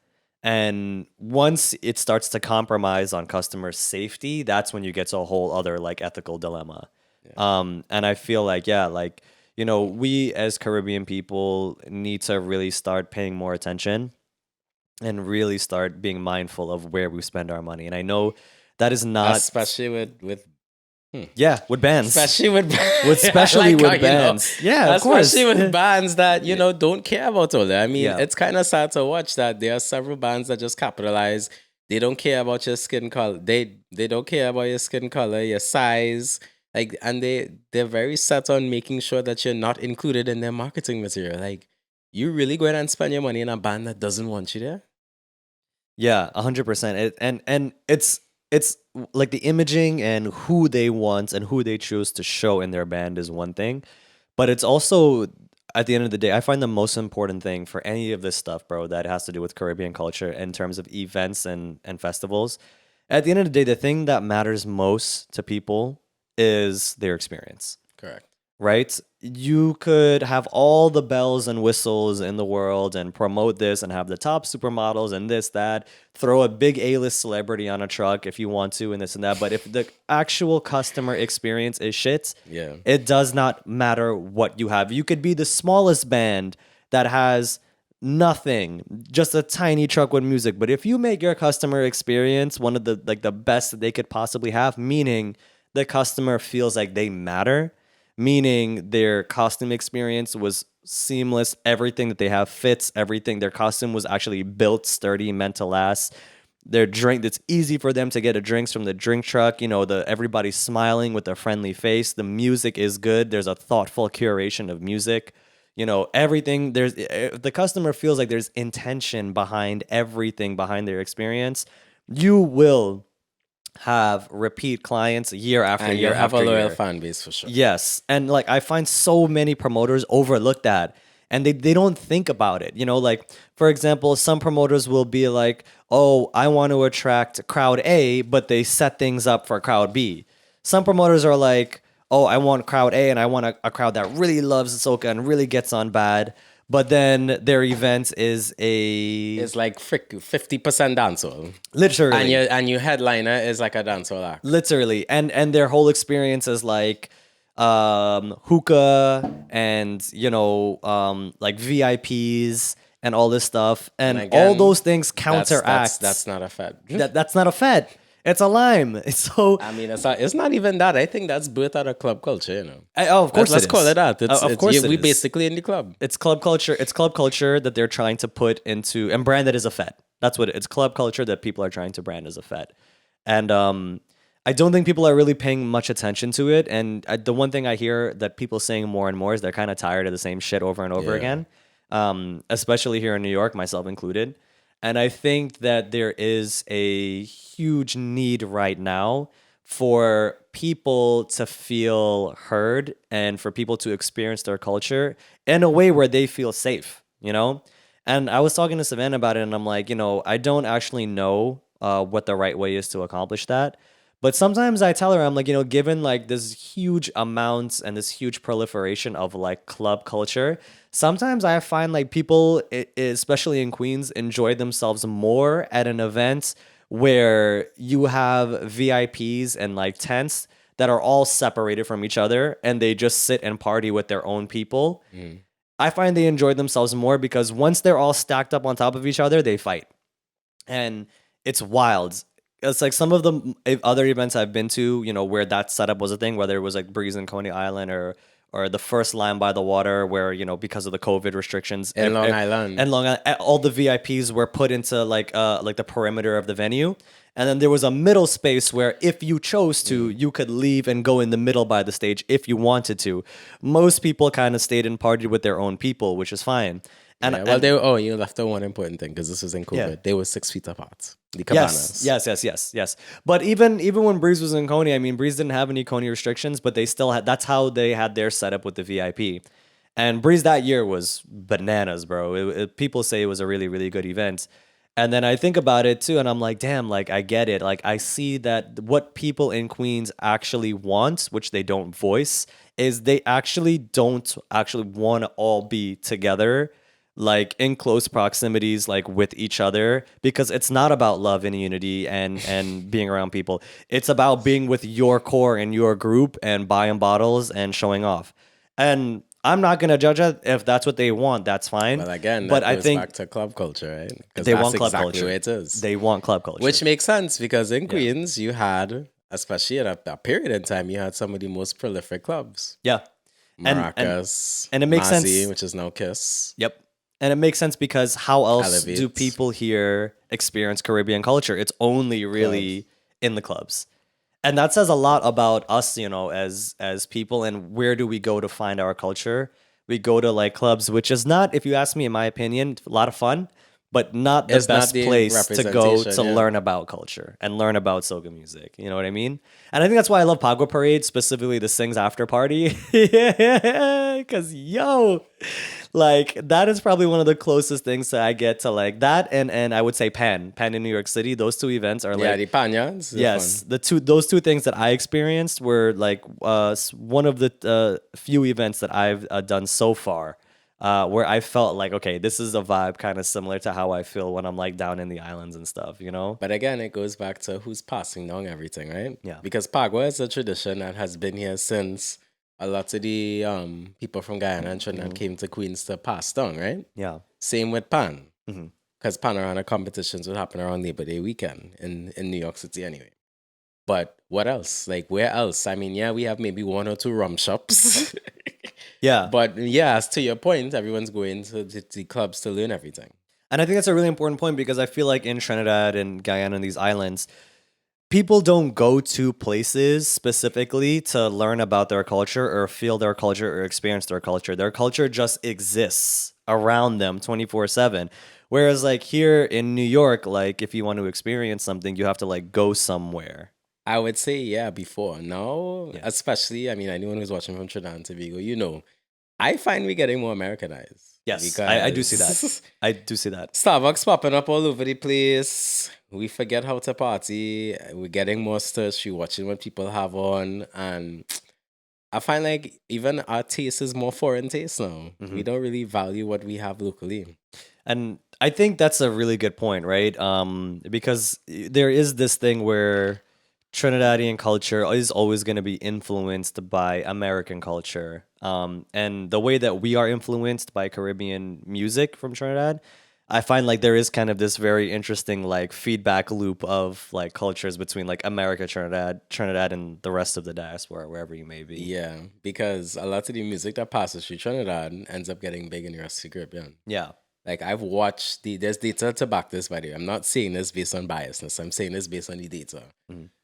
And once it starts to compromise on customer safety, that's when you get to a whole other like ethical dilemma. Yeah. And I feel like, we as Caribbean people need to really start paying more attention and really start being mindful of where we spend our money. And I know that is not... Especially with with bands. Especially with bands. Yeah, of course. Especially with bands that, don't care about all that. I mean, it's kind of sad to watch that there are several bands that just capitalize. They don't care about your skin color. They don't care about your skin color, your size. And they're very set on making sure that you're not included in their marketing material. Like, you really go ahead and spend your money in a band that doesn't want you there? Yeah, 100%. And it's like the imaging and who they want and who they choose to show in their band is one thing, but it's also, at the end of the day, I find the most important thing for any of this stuff, bro, that has to do with Caribbean culture in terms of events and festivals. At the end of the day, the thing that matters most to people is their experience. Correct. Right? You could have all the bells and whistles in the world and promote this and have the top supermodels and this, that, throw a big A-list celebrity on a truck if you want to and this and that. But if the actual customer experience is shit, it does not matter what you have. You could be the smallest band that has nothing, just a tiny truck with music. But if you make your customer experience one of the best that they could possibly have, meaning the customer feels like they matter, meaning their costume experience was seamless, everything that they have fits, everything. Their costume was actually built sturdy, meant to last. Their drink, it's easy for them to get a drinks from the drink truck. Everybody's smiling with a friendly face. The music is good. There's a thoughtful curation of music. Everything. If the customer feels like there's intention behind everything, behind their experience, you will have repeat clients year after year after year. Have a loyal fan base for sure. Yes. And I find so many promoters overlook that and they don't think about it. For example, some promoters will be like, oh, I want to attract crowd A, but they set things up for crowd B. Some promoters are like, oh, I want crowd A and I want a crowd that really loves Soca and really gets on bad. But then their event is like 50% dancehall. Literally. And your headliner is like a dancehall act. Literally. And their whole experience is like hookah and, like VIPs and all this stuff. And again, all those things counteract. That's not a fed. That's not a fed. It's a lime. It's so. I mean, it's not even that. I think that's birth out of club culture, you know. Of course, let's call it that. Of course, we basically in the club. It's club culture. It's club culture that they're trying to put into and brand it as a fet. That's what it's club culture that people are trying to brand as a fet. And I don't think people are really paying much attention to it. And the one thing I hear that people saying more and more is they're kind of tired of the same shit over and over again, especially here in New York, myself included. And I think that there is a huge need right now for people to feel heard and for people to experience their culture in a way where they feel safe, you know? And I was talking to Savannah about it, and I'm like, I don't actually know what the right way is to accomplish that. But sometimes I tell her, I'm like, given like this huge amounts and this huge proliferation of like club culture, sometimes I find like people, especially in Queens, enjoy themselves more at an event where you have VIPs and like tents that are all separated from each other and they just sit and party with their own people. I find they enjoy themselves more because once they're all stacked up on top of each other, they fight. And it's wild. It's like some of the other events I've been to, where that setup was a thing, whether it was like Breeze in Coney Island or the first Line by the Water, where, because of the COVID restrictions. In Long Island. And Long Island, all the VIPs were put into like the perimeter of the venue. And then there was a middle space where if you chose to, you could leave and go in the middle by the stage if you wanted to. Most people kind of stayed and partied with their own people, which is fine. And you left out one important thing because this was in Couva. They were 6 feet apart. The cabanas. Yes. But even when Breeze was in Coney, I mean, Breeze didn't have any Coney restrictions, but they still had. That's how they had their setup with the VIP. And Breeze that year was bananas, bro. People say it was a really, really good event. And then I think about it too, and I'm like, damn, like I get it. Like I see that what people in Queens actually want, which they don't voice, is they actually don't actually want to all be together, like in close proximities, like with each other, because it's not about love and unity and being around people. It's about being with your core and your group and buying bottles and showing off. And I'm not gonna judge it if that's what they want. That's fine. Well, again, but I think back to club culture, right? They want club exactly culture. What it is. They want club culture, which makes sense because in Queens you had, especially at a period in time, you had some of the most prolific clubs. Yeah, Maracas, and it makes Mazzy, sense, which is now Kiss. Yep. And it makes sense because how else Elevate. do people here experience Caribbean culture? It's only really in the clubs. And that says a lot about us, as people, and where do we go to find our culture? We go to like clubs, which is not, if you ask me, in my opinion, a lot of fun, but not the best place to go to learn about culture and learn about soca music. You know what I mean? And I think that's why I love Pagua Parade, specifically the Sings After Party. Because, like, that is probably one of the closest things that I get to like that. And I would say Pan in New York City. Those two events are like, the Panyas. Yes, those two things that I experienced were like one of the few events that I've done so far where I felt like, okay, this is a vibe kind of similar to how I feel when I'm like down in the islands and stuff, But again, it goes back to who's passing down everything, right? Yeah. Because Pagua is a tradition that has been here since a lot of the people from Guyana and Trinidad came to Queens to pass down, right? Yeah. Same with Pan. Because Panorama competitions would happen around Labor Day weekend in New York City anyway. But what else? Like, where else? I mean, we have maybe 1 or 2 rum shops. Yeah. But as to your point, everyone's going to the clubs to learn everything. And I think that's a really important point because I feel like in Trinidad and Guyana and these islands, people don't go to places specifically to learn about their culture or feel their culture or experience their culture. Their culture just exists around them 24/7. Whereas like here in New York, like if you want to experience something, you have to like go somewhere. I would say, before. Now, especially, I mean, anyone who's watching from Trinidad and Tobago, I find we're getting more Americanized. Yes, I do see that. I do see that. Starbucks popping up all over the place. We forget how to party. We're getting more thirsty, watching what people have on. And I find like even our taste is more foreign taste now. We don't really value what we have locally. And I think that's a really good point, right? Because there is this thing where Trinidadian culture is always going to be influenced by American culture. And the way that we are influenced by Caribbean music from Trinidad, I find like there is kind of this very interesting like feedback loop of like cultures between like America, Trinidad, and the rest of the diaspora, wherever you may be. Yeah, because a lot of the music that passes through Trinidad ends up getting big in the rest of the Caribbean. Yeah. Like I've watched there's data to back this, by the way. I'm not saying this based on biasness. I'm saying this based on the data.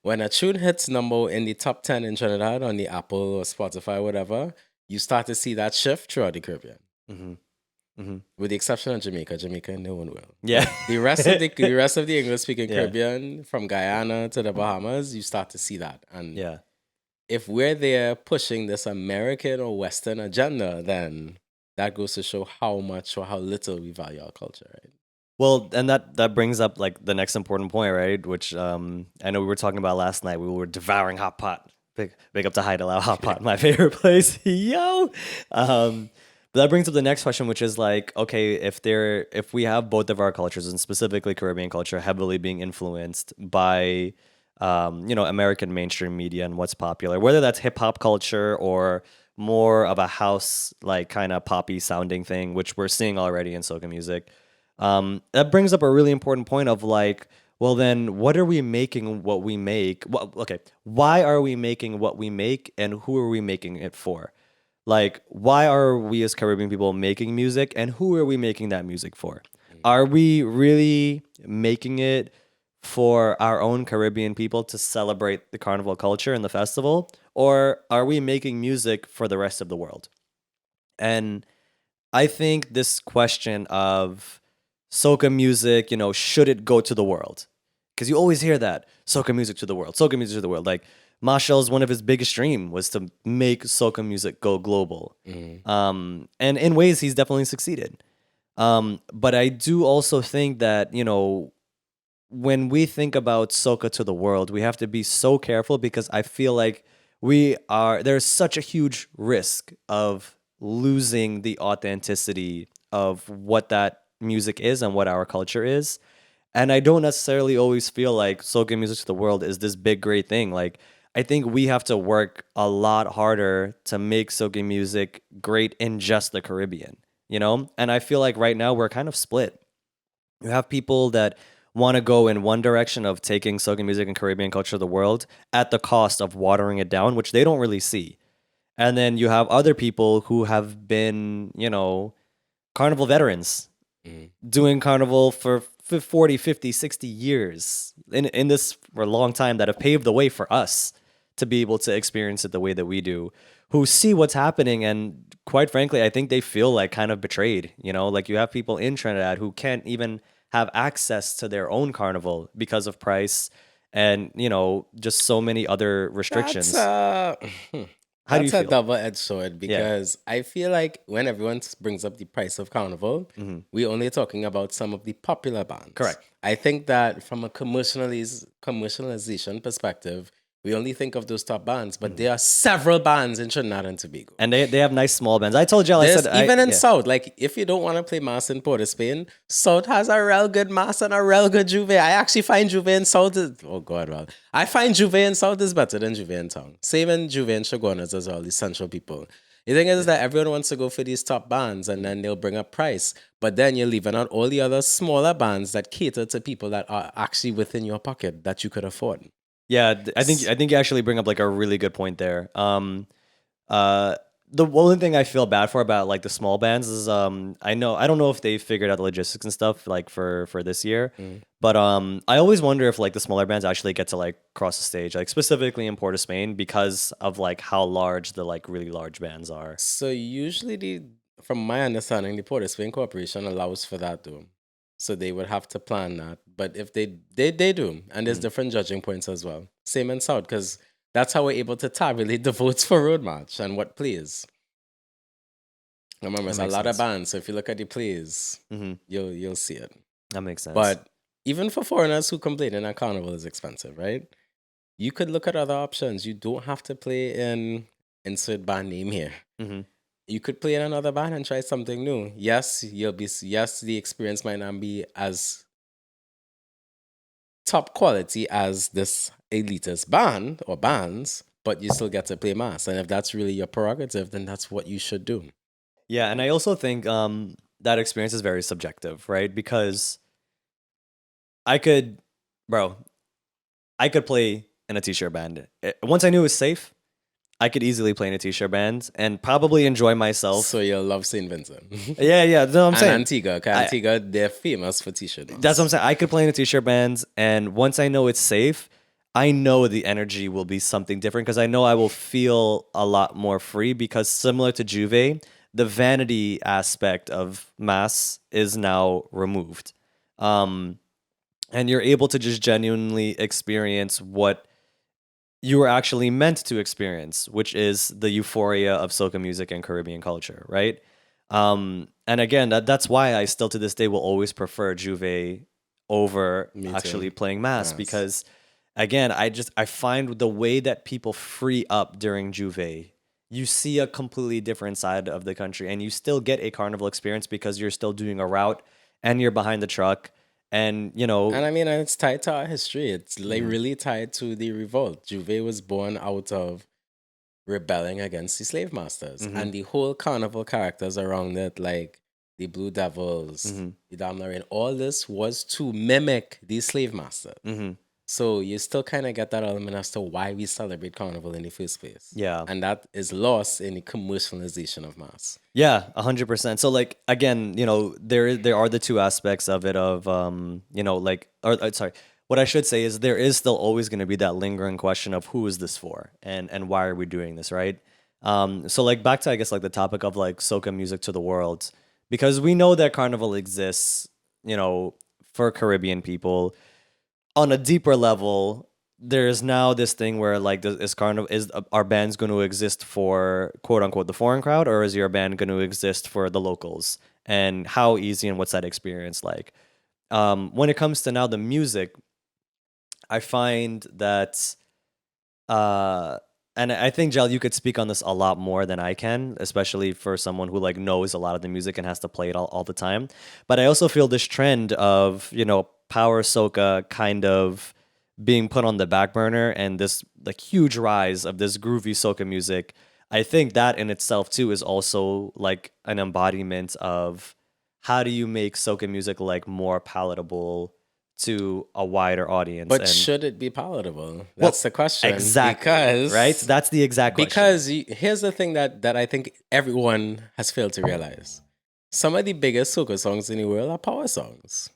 When a tune hits number in the top 10 in Trinidad on the Apple or Spotify, or whatever, you start to see that shift throughout the Caribbean. With the exception of Jamaica. Jamaica, no one will. Yeah. The rest of the English speaking Caribbean, from Guyana to the Bahamas, you start to see that. And if we're there pushing this American or Western agenda, then that goes to show how much or how little we value our culture, right? Well, and that brings up like the next important point, right? Which I know we were talking about last night. We were devouring Hot Pot. Big up to Heidelberg Hot Pot, my favorite place. Yo. But that brings up the next question, which is like, okay, if we have both of our cultures, and specifically Caribbean culture, heavily being influenced by American mainstream media and what's popular, whether that's hip hop culture or more of a house like kind of poppy sounding thing, which we're seeing already in soca music. That brings up a really important point of like, well, then what are we making what we make? Well, okay, why are we making what we make, and who are we making it for? Like, why are we as Caribbean people making music, and who are we making that music for? Are we really making it for our own Caribbean people to celebrate the carnival culture and the festival? Or are we making music for the rest of the world? And I think this question of soca music, should it go to the world? Because you always hear that, soca music to the world, soca music to the world. Like, Marshall's one of his biggest dreams was to make soca music go global. And in ways, he's definitely succeeded. But I do also think that, when we think about soca to the world, we have to be so careful, because I feel like there's such a huge risk of losing the authenticity of what that music is and what our culture is. And I don't necessarily always feel like soca music to the world is this big, great thing. Like, I think we have to work a lot harder to make soca music great in just the Caribbean, And I feel like right now we're kind of split. You have people that want to go in one direction of taking soca music and Caribbean culture to the world at the cost of watering it down, which they don't really see. And then you have other people who have been, carnival veterans doing carnival for 40, 50, 60 years in this for a long time, that have paved the way for us to be able to experience it the way that we do, who see what's happening. And quite frankly, I think they feel like kind of betrayed, like you have people in Trinidad who can't even have access to their own carnival because of price and, just so many other restrictions. How do you feel? That's a double-edged sword, because I feel like when everyone brings up the price of carnival, we're only talking about some of the popular bands. Correct. I think that from a commercialization perspective, we only think of those top bands, but there are several bands in Trinidad and Tobago. And they have nice small bands. I told y'all, even in South, like if you don't want to play mass in Port of Spain, South has a real good mass and a real good Juve. I actually find Juve in South I find Juve in South is better than Juve in Town. Same in Juve in Chaguanas as well, these central people. The thing is that everyone wants to go for these top bands, and then they'll bring up price. But then you're leaving out all the other smaller bands that cater to people that are actually within your pocket that you could afford. Yeah, I think you actually bring up like a really good point there. The only thing I feel bad for about like the small bands is I don't know if they figured out the logistics and stuff like for this year, but I always wonder if like the smaller bands actually get to like cross the stage, like specifically in Port of Spain, because of like how large the like really large bands are. So usually from my understanding, the Port of Spain Corporation allows for that too. So they would have to plan that. But if they do, and there's different judging points as well. Same in South, because that's how we're able to tabulate the votes for Road March and what plays. Remember, it's a lot of bands. So if you look at the plays, you'll see it. That makes sense. But even for foreigners who complain that carnival is expensive, right? You could look at other options. You don't have to play in insert band name here. You could play in another band and try something new. Yes, the experience might not be as top quality as this elitist band or bands, but you still get to play mass. And if that's really your prerogative, then that's what you should do. Yeah, and I also think that experience is very subjective, right? Because I could play in a t-shirt band. Once I knew it was safe, I could easily play in a t-shirt band and probably enjoy myself. So you'll love St. Vincent. Yeah, that's what I'm saying. Antigua, because Antigua, they're famous for t-shirt bands. That's what I'm saying. I could play in a t-shirt band, and once I know it's safe, I know the energy will be something different because I know I will feel a lot more free because similar to Juve, the vanity aspect of mass is now removed. And you're able to just genuinely experience what you were actually meant to experience, which is the euphoria of soca music and Caribbean culture, right? And again, that's why I still to this day will always prefer Juve over actually playing mass because, again, I find the way that people free up during Juve, you see a completely different side of the country, and you still get a carnival experience because you're still doing a route and you're behind the truck. And, you know... And I mean, it's tied to our history. It's like really tied to the revolt. Juve was born out of rebelling against the slave masters. And the whole carnival characters around it, like the Blue Devils, the Dame Lorraine, all this was to mimic the slave master. So you still kind of get that element as to why we celebrate carnival in the first place. Yeah. And that is lost in the commercialization of mass. Yeah, 100%. So like, again, you know, there are the two aspects of it of, you know, like, sorry, what I should say is there is still always going to be that lingering question of who is this for and why are we doing this, right? So like back to, I guess, like the topic of like soca music to the world, because we know that carnival exists, you know, for Caribbean people. On a deeper level, there's now this thing where like, is our band's going to exist for quote unquote the foreign crowd, or is your band going to exist for the locals? And how easy and what's that experience like? When it comes to now the music, I find that, and I think JEL, you could speak on this a lot more than I can, especially for someone who like knows a lot of the music and has to play it all the time. But I also feel this trend of, you know, power soca kind of being put on the back burner and this like huge rise of this groovy soca music. I think that in itself too is also like an embodiment of how do you make soca music like more palatable to a wider audience. But should it be palatable? That's the question. Exactly. Because, right? That's the exact question. Because here's the thing that I think everyone has failed to realize. Some of the biggest soca songs in the world are power songs.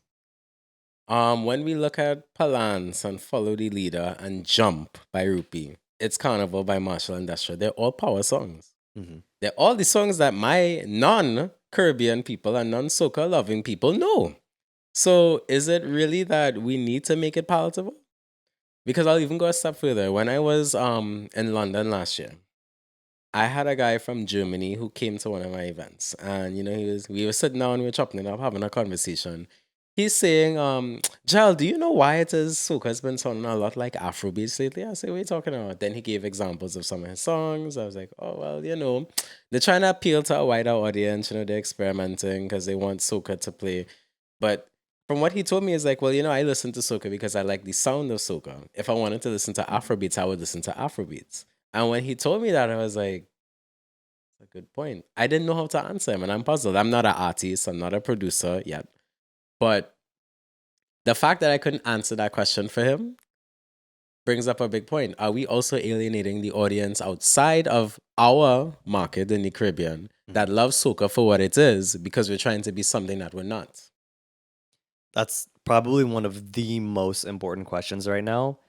When we look at Palance and Follow the Leader and Jump by Rupi, It's Carnival by Marshall Industrial, they're all power songs. They're all the songs that my non-Caribbean people and non-soca loving people know. So is it really that we need to make it palatable? Because I'll even go a step further. When I was in London last year, I had a guy from Germany who came to one of my events. And, you know, we were sitting down, we were chopping it up, having a conversation. He's saying, JEL, do you know why it is soca has been sounding a lot like Afrobeats lately? I said, what are you talking about? Then he gave examples of some of his songs. I was like, oh, well, you know, they're trying to appeal to a wider audience. You know, they're experimenting because they want soca to play. But from what he told me is like, well, you know, I listen to soca because I like the sound of soca. If I wanted to listen to Afrobeats, I would listen to Afrobeats. And when he told me that, I was like, that's a good point. I didn't know how to answer him, and I'm puzzled. I'm not an artist. I'm not a producer yet. But the fact that I couldn't answer that question for him brings up a big point. Are we also alienating the audience outside of our market in the Caribbean that loves soca for what it is because we're trying to be something that we're not? That's probably one of the most important questions right now.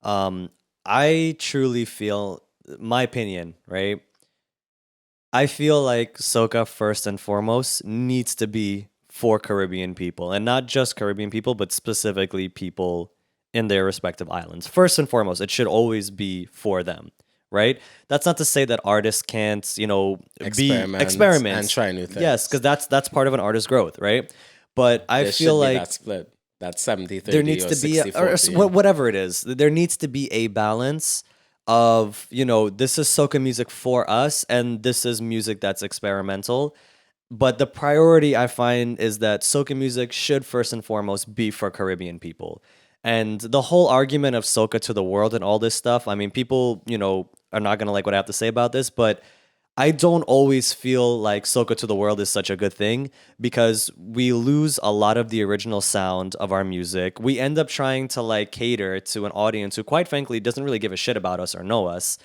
I truly feel, my opinion, right? I feel like soca, first and foremost, needs to be for Caribbean people, and not just Caribbean people, but specifically people in their respective islands. First and foremost, it should always be for them, right? That's not to say that artists can't, you know, experiment and try new things. Yes, because that's part of an artist's growth, right? But I feel like that split, that 70-30, there needs to be whatever it is. There needs to be a balance of, you know, this is soca music for us, and this is music that's experimental. But the priority I find is that soca music should first and foremost be for Caribbean people. And the whole argument of soca to the world and all this stuff, I mean, people, you know, are not going to like what I have to say about this, but I don't always feel like Soca to the world is such a good thing because we lose a lot of the original sound of our music. We end up trying to like cater to an audience who quite frankly doesn't really give a shit about us or know us.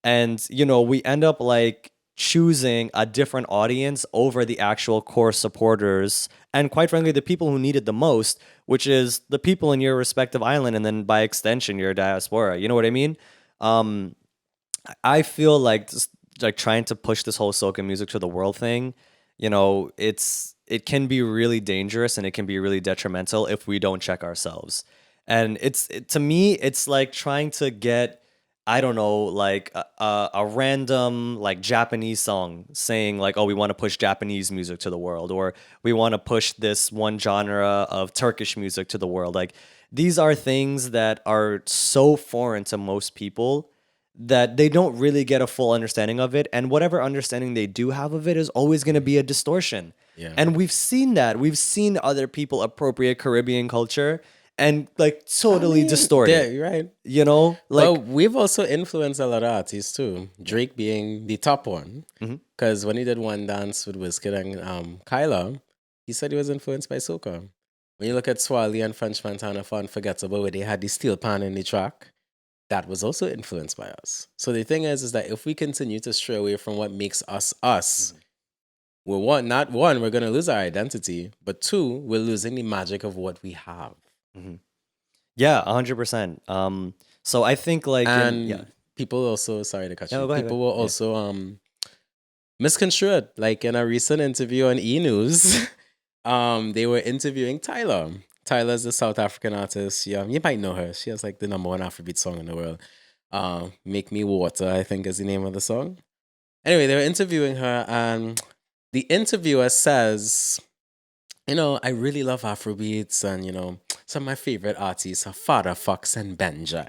And, you know, we end up like choosing a different audience over the actual core supporters and quite frankly the people who need it the most, which is the people in your respective island and then by extension your diaspora. You know what I mean? I feel like just like trying to push this whole soca music to the world thing, you know, it can be really dangerous and it can be really detrimental if we don't check ourselves. And to me, it's like trying to get, I don't know, like a random like Japanese song saying like, oh, we want to push Japanese music to the world, or we want to push this one genre of Turkish music to the world. Like these are things that are so foreign to most people that they don't really get a full understanding of it. And whatever understanding they do have of it is always going to be a distortion. Yeah. And we've seen that. We've seen other people appropriate Caribbean culture and like totally distort Yeah, it. you're right. You know? Like, Well, we've also influenced a lot of artists too. Drake being the top one. Because when he did One Dance with Wizkid and Kyla, he said he was influenced by soca. When you look at Swally and French Montana for Unforgettable, where they had the steel pan in the track, that was also influenced by us. So the thing is that if we continue to stray away from what makes us us, we're not one, we're going to lose our identity, but two, we're losing the magic of what we have. yeah, 100%. So I think like, And people also, sorry to cut you, go ahead, people go will ahead. also misconstrue it. Like in a recent interview on E! News, they were interviewing Tyler. Tyler's a South African artist. Yeah, you might know her. She has like the #1 Afrobeat song in the world. Make Me Water, I think is the name of the song. Anyway, they were interviewing her and the interviewer says, you know, I really love Afrobeats and, you know, some of my favorite artists are Father Fox and Benjai.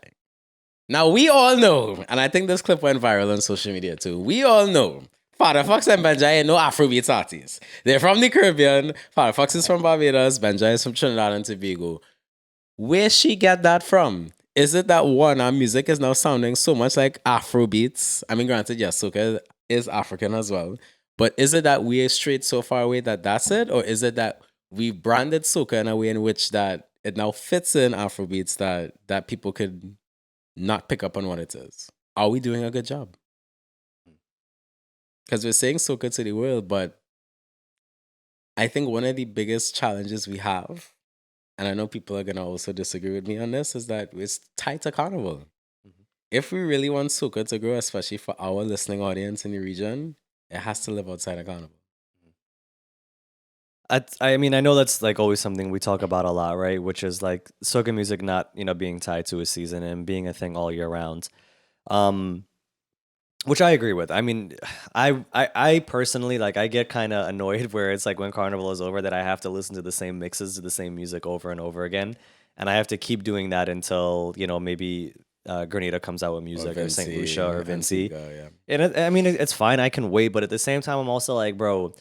Now, we all know, and I think this clip went viral on social media too, we all know Father Fox and Benjai are no Afrobeats artists. They're from the Caribbean. Father Fox is from Barbados. Benjai is from Trinidad and Tobago. Where she get that from? Is it that one, our music is now sounding so much like Afrobeats? I mean, granted, yes, soca is African as well. But is it that we are straight so far away that that's it? Or is it that we branded soca in a way in which that it now fits in Afrobeats that people could not pick up on what it is? Are we doing a good job? Because we're saying soca to the world, but I think one of the biggest challenges we have, and I know people are going to also disagree with me on this, is that it's tied to carnival. If we really want soca to grow, especially for our listening audience in the region, it has to live outside of carnival. I mean, I know that's like always something we talk about a lot, right? Which is like soca music not, you know, being tied to a season and being a thing all year round. Which I agree with. I mean, I personally, like, I get kind of annoyed where it's like when Carnival is over that I have to listen to the same mixes to the same music over and over again. And I have to keep doing that until, you know, maybe Grenada comes out with music or St. Lucia or Vinci. And I mean, it's fine. I can wait. But at the same time, I'm also like, bro,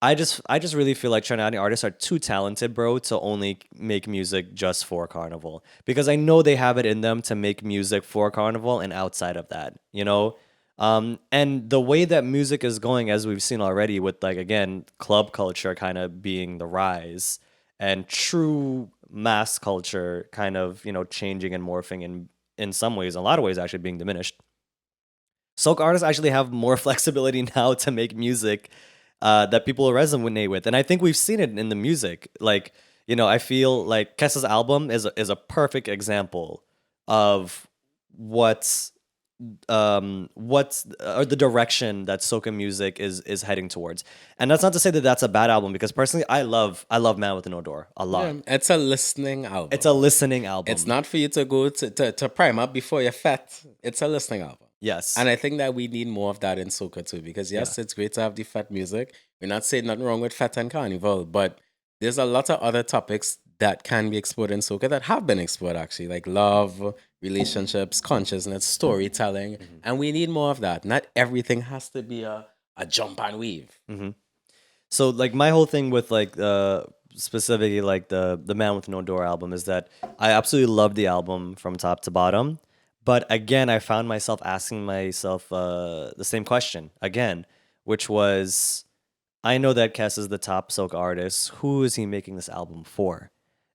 I just really feel like Trinidadian artists are too talented, bro, to only make music just for Carnival. Because I know they have it in them to make music for Carnival and outside of that, you know? And the way that music is going, as we've seen already with, like, again, club culture kind of being the rise and true mass culture kind of, you know, changing and morphing in some ways, in a lot of ways actually being diminished. Soca artists actually have more flexibility now to make music that people resonate with. And I think we've seen it in the music. Like, you know, I feel like Kessa's album is a perfect example of what's the direction that soca music is heading towards. And that's not to say that that's a bad album, because personally I love Man with No Door a lot. Yeah, it's a listening album. It's a listening album. It's not for you to go to prime up before you're fat. It's a listening album. Yes. And I think that we need more of that in soca too, because yes, it's great to have the fat music. We're not saying nothing wrong with fat and carnival, but there's a lot of other topics that can be explored in soca that have been explored actually, like love, relationships, consciousness, storytelling, and we need more of that. Not everything has to be a jump and weave. So like my whole thing with like specifically like the Man with No Door album is that I absolutely love the album from top to bottom. But again, I found myself asking myself the same question again. which was, I know that Kes is the top soca artist. Who is he making this album for?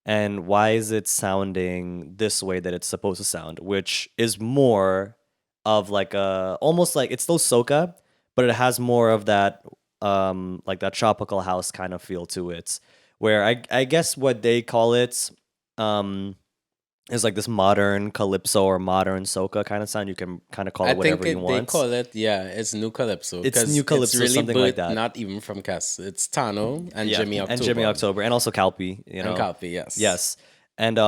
And why is it sounding this way that it's supposed to sound? Which is more of like almost like it's still soca, but it has more of that like that tropical house kind of feel to it. Where I guess what they call it is like this modern calypso or modern soca kind of sound. You can kind of call it whatever you want. They call it, it's new calypso. It's new calypso, really something like that. Not even from Cass. It's Tano and Jimmy October. And Jimmy October, and also Calpi. And Calpi, yes. Yes. And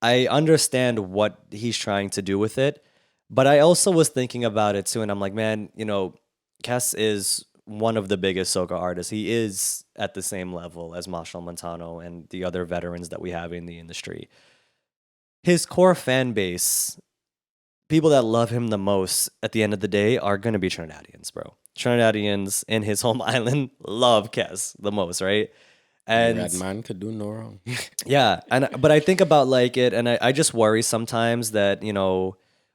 I understand what he's trying to do with it, but I also was thinking about it too, and I'm like, man, Cass is one of the biggest soca artists. He is at the same level as Marshall Montano and the other veterans that we have in the industry. His core fan base, people that love him the most at the end of the day, are going to be Trinidadians, bro. Trinidadians in his home island love Kes the most, right? And Red man could do no wrong. Yeah, but I think about like it, and I just worry sometimes that,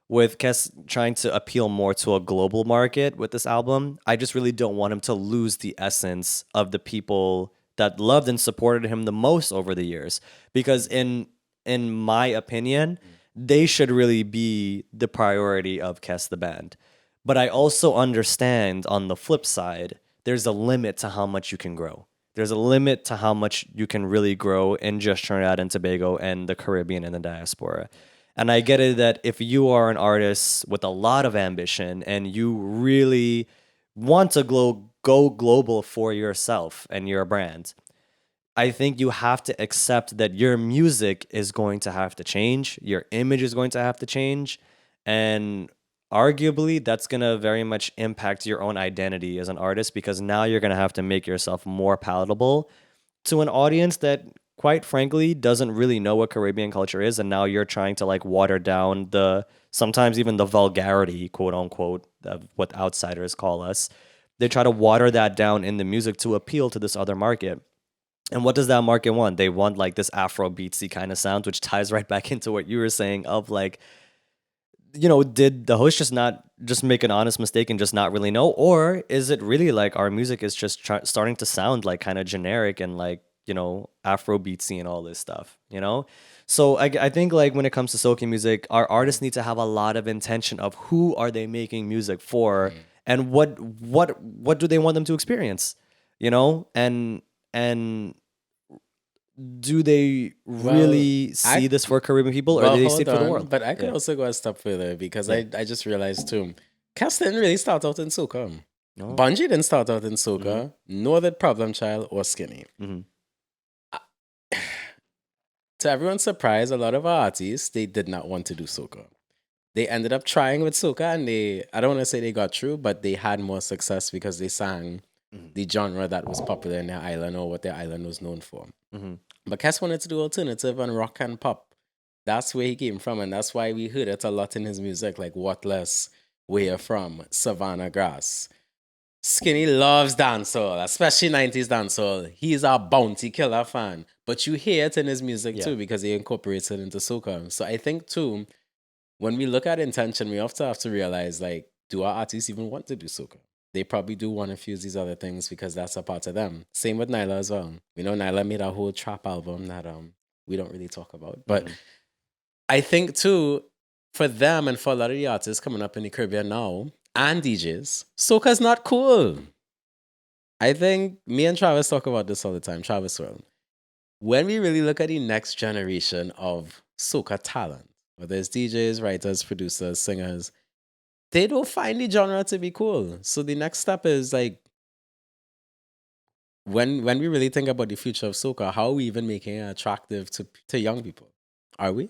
with Kes trying to appeal more to a global market with this album, I just really don't want him to lose the essence of the people that loved and supported him the most over the years. Because in my opinion, they should really be the priority of Kes the band. But I also understand on the flip side, there's a limit to how much you can grow. There's a limit to how much you can really grow in just Trinidad and Tobago and the Caribbean and the diaspora. And I get it that if you are an artist with a lot of ambition and you really want to go global for yourself and your brand, I think you have to accept that your music is going to have to change. Your image is going to have to change. And arguably, that's going to very much impact your own identity as an artist, because now you're going to have to make yourself more palatable to an audience that, quite frankly, doesn't really know what Caribbean culture is. And now you're trying to like water down sometimes even the vulgarity, quote unquote, of what outsiders call us. They try to water that down in the music to appeal to this other market. And what does that market want? They want like this Afro beatsy kind of sound, which ties right back into what you were saying of like, did the host just make an honest mistake and just not really know? Or is it really like our music is just starting to sound like kind of generic and like, Afro beatsy and all this stuff, So I think like when it comes to soca music, our artists need to have a lot of intention of who are they making music for, and what do they want them to experience, and do they really see this for Caribbean people, or do they see it for the world? But I could also go a step further, because I just realized too, Cass didn't really start out in soca. No. Bungie didn't start out in soca, nor did Problem Child or Skinny. Mm-hmm. To everyone's surprise, a lot of our artists, they did not want to do soca. They ended up trying with soca, and I don't want to say they got through, but they had more success because they sang the genre that was popular in their island, or what their island was known for. Mm-hmm. But Cass wanted to do alternative and rock and pop. That's where he came from, and that's why we heard it a lot in his music, like What Less, Where You're From, Savannah Grass. Skinny loves dancehall, especially 90s dancehall. He's a bounty killer fan. But you hear it in his music too, because he incorporates it into soca. So I think too, when we look at intention, we often have to realize, like, do our artists even want to do soca? They probably do want to fuse these other things because that's a part of them. Same with Nyla as well. We know Nyla made a whole trap album that we don't really talk about. But I think too, for them and for a lot of the artists coming up in the Caribbean now, and DJs, soca's not cool. I think me and Travis talk about this all the time, Travis World. When we really look at the next generation of soca talent, whether it's DJs, writers, producers, singers, they don't find the genre to be cool. So the next step is like, when we really think about the future of soca, how are we even making it attractive to young people? Are we?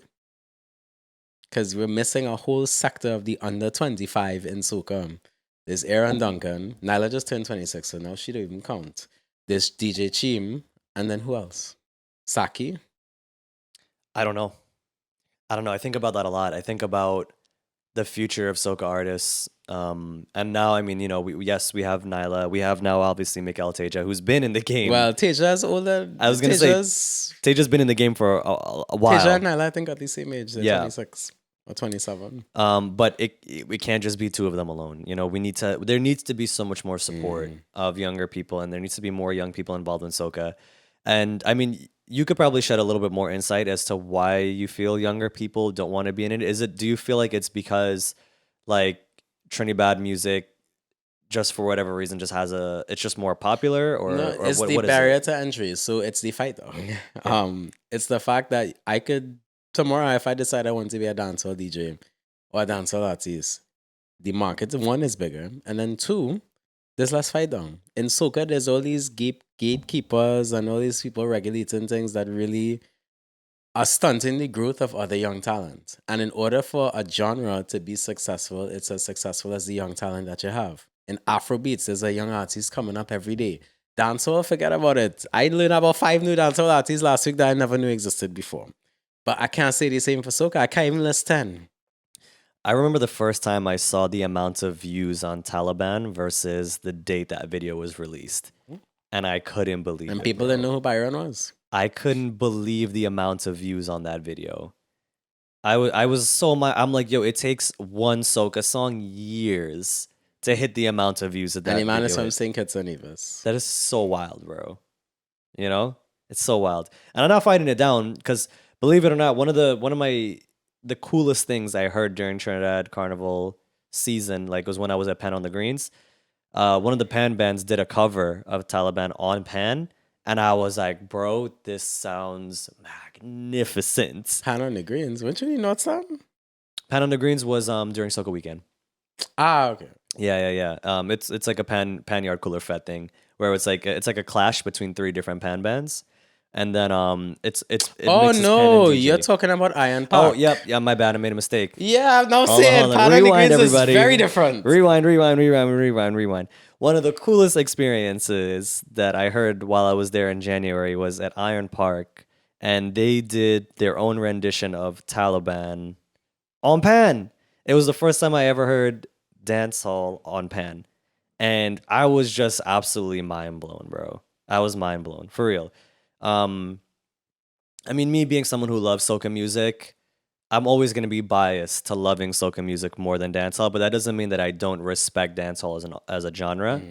Because we're missing a whole sector of the under 25 in soca. There's Aaron Duncan. Nyla just turned 26, so now she don't even count. There's DJ Cheem, and then who else? Saki? I don't know. I think about that a lot. I think about the future of soca artists. And now, I mean, we have Nyla. We have now, obviously, Mikael Teja, who's been in the game. Well, Teja's older. I was going to say, Teja's been in the game for a while. Teja and Nyla, I think, at the same age. They're 26. or 27. But it can't just be two of them alone. You know, there needs to be so much more support of younger people, and there needs to be more young people involved in soca. And I mean, you could probably shed a little bit more insight as to why you feel younger people don't want to be in it. Do you feel like it's because like Trinidad music, just for whatever reason, it's just more popular, or No, or it's what the is barrier it? to entry. So it's the fight though. It's the fact that I could tomorrow, if I decide I want to be a dancehall DJ or a dancehall artist, the market, one, is bigger, and then two, there's less fight down. In soca, there's all these gatekeepers and all these people regulating things that really are stunting the growth of other young talent. And in order for a genre to be successful, it's as successful as the young talent that you have. In Afrobeats, there's a young artist coming up every day. Dancehall, forget about it. I learned about 5 new dancehall artists last week that I never knew existed before. But I can't say the same for soca. I can't even list 10. I remember the first time I saw the amount of views on Taliban versus the date that video was released. And I couldn't believe And it. people didn't know who Byron was. I couldn't believe the amount of views on that video. I'm like, yo, it takes one soca song years to hit the amount of views that And the man is video from hit. St. Kitts and Nevis. That is so wild, bro. You know? It's so wild. And I'm not fighting it down because, believe it or not, one of the coolest things I heard during Trinidad Carnival season, like, was when I was at Pan on the Greens. One of the Pan bands did a cover of Taliban on Pan, and I was like, bro, this sounds magnificent. Pan on the Greens. When should you know that? Pan on the Greens was during Soca Weekend. Ah, okay. Yeah. It's like a pan yard cooler fete thing where it's like a clash between 3 different pan bands, and then it Oh mixes no, pan and DJ. you're talking about Iron Oh, Park. yep, yeah, my bad, I made a mistake. Yeah, I'm now Hold on, saying hold on. Pan on the Rewind, Greens everybody. is very different. Rewind. One of the coolest experiences that I heard while I was there in January was at Iron Park, and they did their own rendition of Taliban on Pan. It was the first time I ever heard dancehall on Pan, and I was just absolutely mind blown, bro. I was mind blown, for real. I mean, me being someone who loves soca music, I'm always going to be biased to loving soca music more than dancehall, but that doesn't mean that I don't respect dancehall as a genre.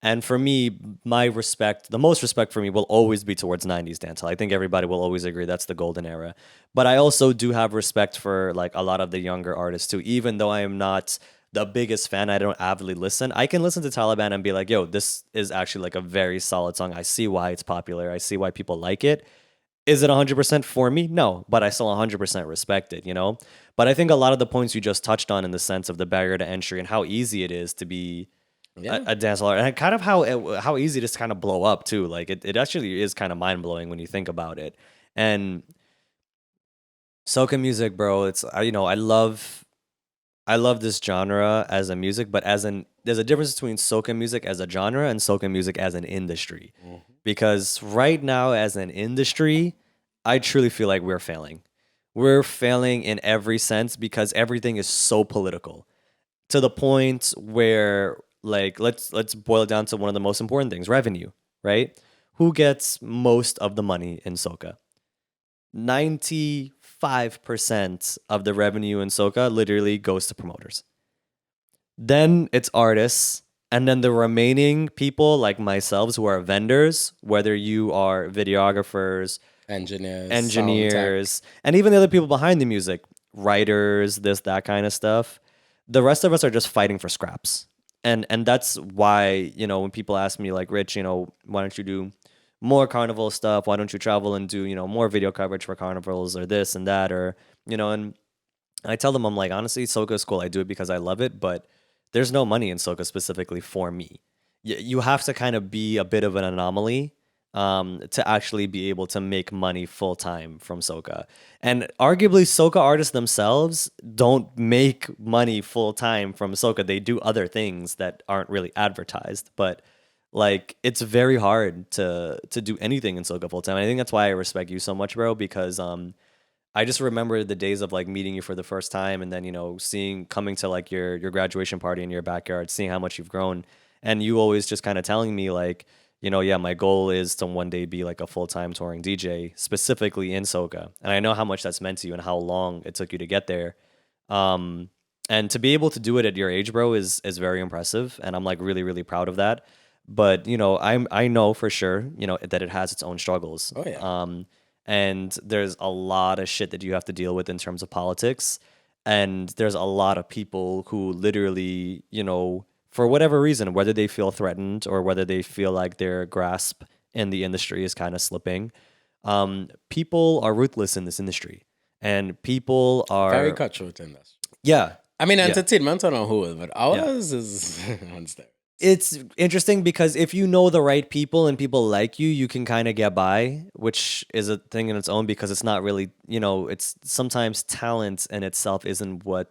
And for me, the most respect for me will always be towards 90s dancehall. I think everybody will always agree that's the golden era. But I also do have respect for like a lot of the younger artists too. Even though I am not the biggest fan, I don't avidly listen. I can listen to Taliban and be like, yo, this is actually like a very solid song. I see why it's popular. I see why people like it. Is it 100% for me? No, but I still 100% respect it, you know? But I think a lot of the points you just touched on in the sense of the barrier to entry and how easy it is to be a dancehall artist, and kind of how easy it is to kind of blow up too. Like it actually is kind of mind-blowing when you think about it. And soca music, bro, I love this genre as a music, but there's a difference between soca music as a genre and soca music as an industry. Because right now, as an industry, I truly feel like we're failing. We're failing in every sense because everything is so political, to the point where, like, let's boil it down to one of the most important things: revenue. Right? Who gets most of the money in soca? 95% of the revenue in soca literally goes to promoters. Then it's artists. And then the remaining people like myself who are vendors, whether you are videographers, engineers, and even the other people behind the music, writers, that kind of stuff. The rest of us are just fighting for scraps. And that's why, you know, when people ask me like, Rich, you know, why don't you do more carnival stuff? Why don't you travel and do, you know, more video coverage for carnivals or this and that, or, you know, and I tell them, I'm like, honestly, soca is cool. I do it because I love it, but there's no money in soca specifically for me. You have to kind of be a bit of an anomaly to actually be able to make money full time from soca. And arguably, soca artists themselves don't make money full time from soca. They do other things that aren't really advertised, but like it's very hard to do anything in soca full time. I think that's why I respect you so much, bro, because I just remember the days of like meeting you for the first time, and then, you know, coming to like your graduation party in your backyard, seeing how much you've grown, and you always just kind of telling me like, you know, yeah, my goal is to one day be like a full-time touring DJ, specifically in soca. And I know how much that's meant to you and how long it took you to get there. And to be able to do it at your age, bro, is very impressive, and I'm like really really proud of that. But I know for sure that it has its own struggles. Oh yeah. And there's a lot of shit that you have to deal with in terms of politics, and there's a lot of people who literally for whatever reason, whether they feel threatened or whether they feel like their grasp in the industry is kind of slipping, people are ruthless in this industry, and people are very cutthroat in this. Yeah. I mean, entertainment on a whole, but ours is on steroids. It's interesting because if you know the right people and people like you, you can kind of get by, which is a thing in its own because it's not really, it's sometimes talent in itself isn't what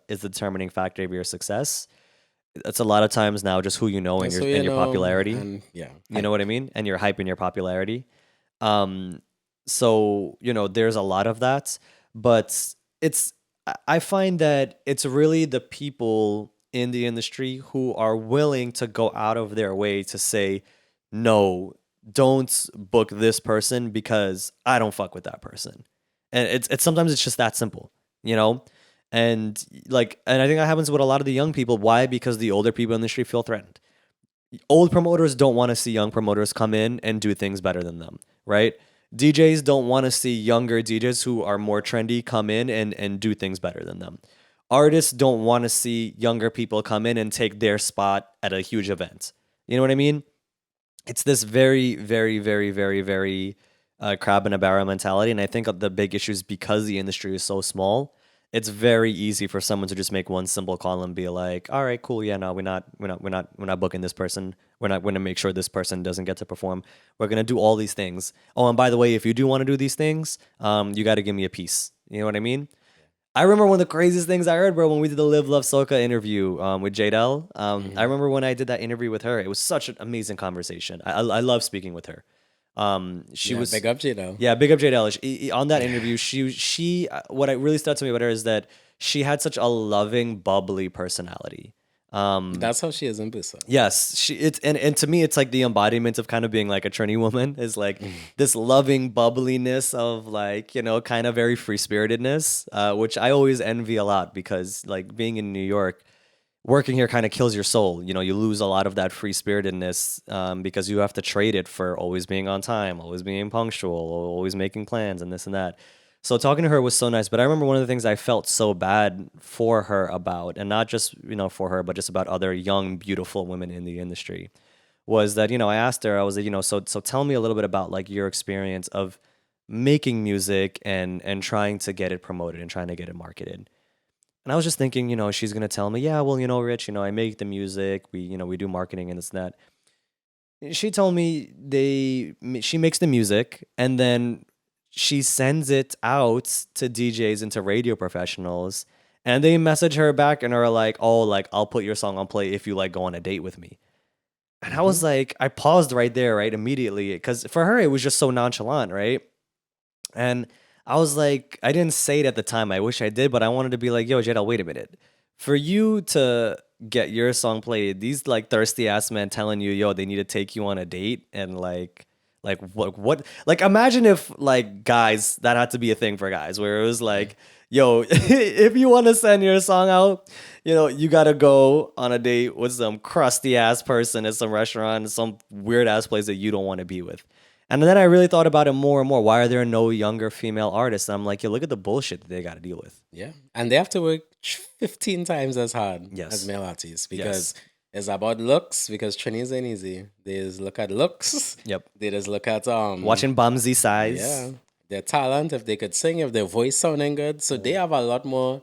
is the determining factor of your success. It's a lot of times now just who you know and your popularity. And, you know what I mean? And your hype and your popularity. So, there's a lot of that, but I find that it's really the people in the industry who are willing to go out of their way to say, no, don't book this person because I don't fuck with that person. And it's sometimes it's just that simple, And I think that happens with a lot of the young people. Why? Because the older people in the industry feel threatened. Old promoters don't want to see young promoters come in and do things better than them, right? DJs don't want to see younger DJs who are more trendy come in and do things better than them. Artists don't want to see younger people come in and take their spot at a huge event. You know what I mean? It's this very, very, very, very, very crab in a barrel mentality. And I think the big issue is because the industry is so small, it's very easy for someone to just make one simple call and be like, all right, cool. Yeah, no, we're not booking this person. We're not going to make sure this person doesn't get to perform. We're going to do all these things. Oh, and by the way, if you do want to do these things, you got to give me a piece. You know what I mean? I remember one of the craziest things I heard, bro, when we did the Live Love Soca interview with JEL. I remember when I did that interview with her. It was such an amazing conversation. I love speaking with her. She was big up JEL. Yeah, big up JEL. On that interview, she what really stood out to me about her is that she had such a loving, bubbly personality. That's how she is in person. Yes, and to me, it's like the embodiment of kind of being like a Trini woman is like this loving bubbliness of like kind of very free spiritedness, which I always envy a lot because like being in New York, working here kind of kills your soul. You lose a lot of that free spiritedness because you have to trade it for always being on time, always being punctual, always making plans and this and that. So talking to her was so nice, but I remember one of the things I felt so bad for her about, and not just, for her, but just about other young, beautiful women in the industry, was that, I asked her, I was like, so tell me a little bit about like your experience of making music and trying to get it promoted and trying to get it marketed. And I was just thinking, she's going to tell me, yeah, well, Rich, I make the music, we do marketing and this and that. She told me she makes the music and then she sends it out to DJs and to radio professionals, and they message her back and are like, oh, like, I'll put your song on play if you like go on a date with me. And I was like, I paused right there, right, immediately, because for her, it was just so nonchalant, right? And I was like, I didn't say it at the time. I wish I did, but I wanted to be like, yo, JEL, wait a minute. For you to get your song played, these like thirsty ass men telling you, yo, they need to take you on a date and like what? Like imagine if like guys, that had to be a thing for guys where it was like, yo, if you want to send your song out, you got to go on a date with some crusty ass person at some restaurant, some weird ass place that you don't want to be with. And then I really thought about it more and more. Why are there no younger female artists? And I'm like, yo, look at the bullshit that they got to deal with. Yeah. And they have to work 15 times as hard as male artists because it's about looks, because Trinidad ain't easy. They just look at looks. Yep. They just look at watching bumsy size. Yeah. Their talent, if they could sing, if their voice sounding good. So they have a lot more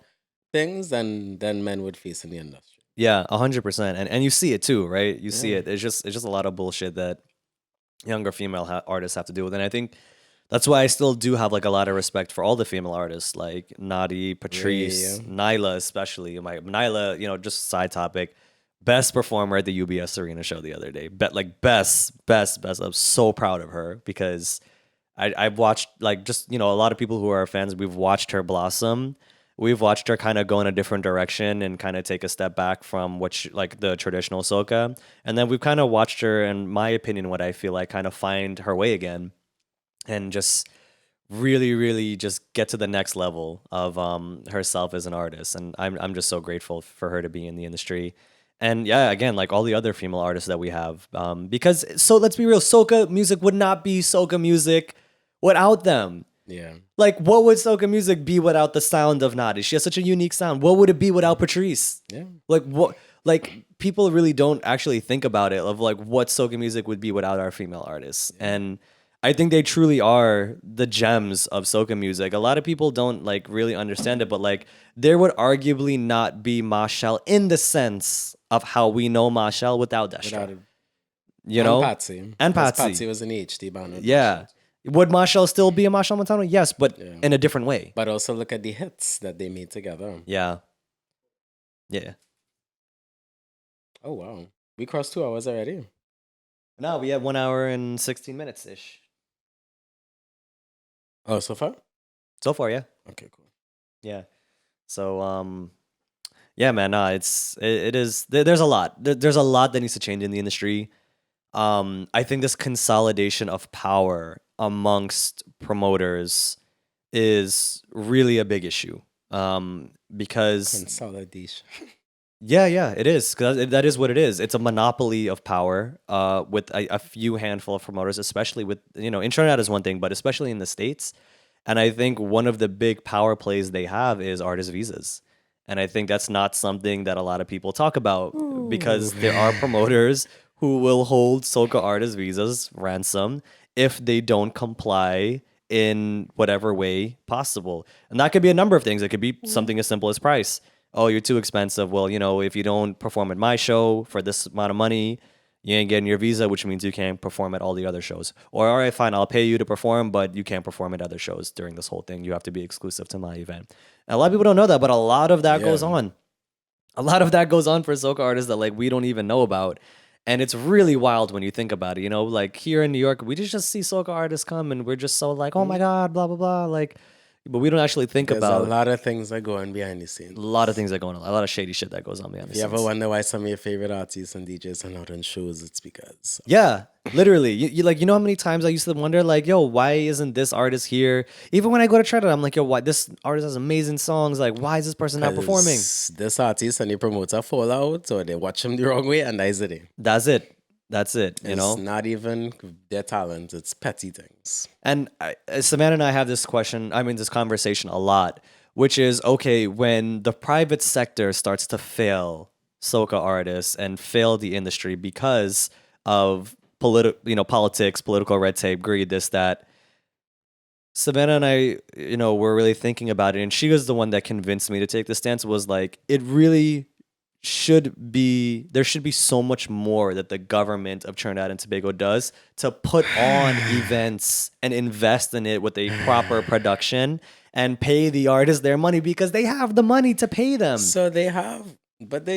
things than men would face in the industry. Yeah, 100%. And you see it too, right? You see it. It's just a lot of bullshit that younger female artists have to deal with. And I think that's why I still do have like a lot of respect for all the female artists like Nadia, Patrice, Nyla especially. Nyla, just side topic. Best performer at the UBS Arena show the other day. Best. I'm so proud of her because I've watched like just, a lot of people who are fans, we've watched her blossom. We've watched her kind of go in a different direction and kind of take a step back from like the traditional soca. And then we've kind of watched her, in my opinion, what I feel like kind of find her way again and just really, really just get to the next level of herself as an artist. And I'm just so grateful for her to be in the industry. And yeah, again, like all the other female artists that we have, because so let's be real, soca music would not be soca music without them. Yeah. Like, what would soca music be without the sound of Nadia? She has such a unique sound. What would it be without Patrice? Yeah. Like, what? Like, people really don't actually think about it of like what soca music would be without our female artists. Yeah. And I think they truly are the gems of soca music. A lot of people don't like really understand it, but like there would arguably not be Machel in the sense of how we know Machel without Destra. You know? Patsy. And Patsy. Patsy was an HD band. Yeah. Would Machel still be a Machel Montano? Yes, but in a different way. But also look at the hits that they made together. Yeah. Yeah. Oh, wow. We crossed 2 hours already. No, we have 1 hour and 16 minutes-ish. Oh, so far? So far, yeah. Okay, cool. Yeah. So, yeah, man, nah, it is, there's a lot. There's a lot that needs to change in the industry. I think this consolidation of power amongst promoters is really a big issue. Because consolidation. Yeah, it is. 'Cause that is what it is. It's a monopoly of power with a few handful of promoters, especially with, in Trinidad is one thing, but especially in the States. And I think one of the big power plays they have is artist visas. And I think that's not something that a lot of people talk about because there are promoters who will hold soca artist visas ransom if they don't comply in whatever way possible. And that could be a number of things. It could be something as simple as price. Oh, you're too expensive. Well, if you don't perform at my show for this amount of money, you ain't getting your visa, which means you can't perform at all the other shows. Or, all right, fine, I'll pay you to perform, but you can't perform at other shows during this whole thing. You have to be exclusive to my event. And a lot of people don't know that, but a lot of that goes on. A lot of that goes on for soca artists that like we don't even know about. And it's really wild when you think about it. Like here in New York, we just see soca artists come and we're just so like, oh my God, blah, blah, blah. Like, but we don't actually think about a lot of things that go on behind the scenes. A lot of things that go on. A lot of shady shit that goes on behind the scenes. You ever wonder why some of your favorite artists and DJs are not on shows? It's because. Yeah, literally. You like, how many times I used to wonder, like, yo, why isn't this artist here? Even when I go to Trinidad, I'm like, yo, why this artist has amazing songs? Like, why is this person not performing? This artist and the promoter fall out, or they watch him the wrong way, and that's it. That's it. It's not even their talent; it's petty things. And Savannah and I have this conversation a lot, which is okay when the private sector starts to fail soca artists and fail the industry because of politics, political red tape, greed, this, that. Savannah and I, were really thinking about it, and she was the one that convinced me to take the stance. Was like, it really there should be so much more that the government of Trinidad and Tobago does to put on events and invest in it with a proper production and pay the artists their money because they have the money to pay them. So they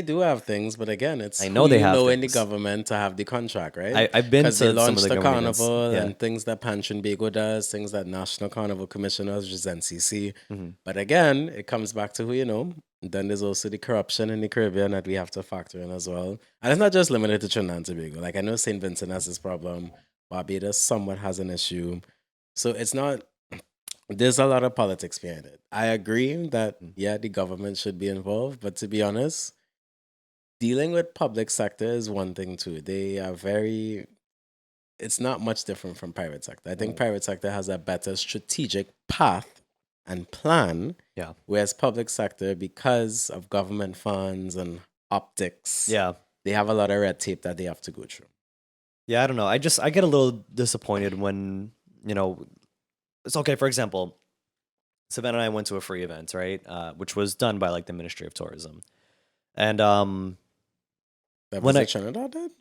do have things, but again, it's I know they have in the government to have the contract, right? I've been to they launched some of the carnival and things that Pan Trinbago does, things that National Carnival Commission does, which is NCC. Mm-hmm. But again, it comes back to who. Then there's also the corruption in the Caribbean that we have to factor in as well. And it's not just limited to Trinidad and Tobago. Like I know St. Vincent has this problem. Barbados somewhat has an issue. So it's not, there's a lot of politics behind it. I agree that, the government should be involved. But to be honest, dealing with public sector is one thing too. They are it's not much different from private sector. I think private sector has a better strategic path and plan, whereas public sector, because of government funds and optics, they have a lot of red tape that they have to go through. Yeah, I don't know. I get a little disappointed when, it's okay. For example, Savannah and I went to a free event, right? Which was done by like the Ministry of Tourism. And that was what Trinidad did?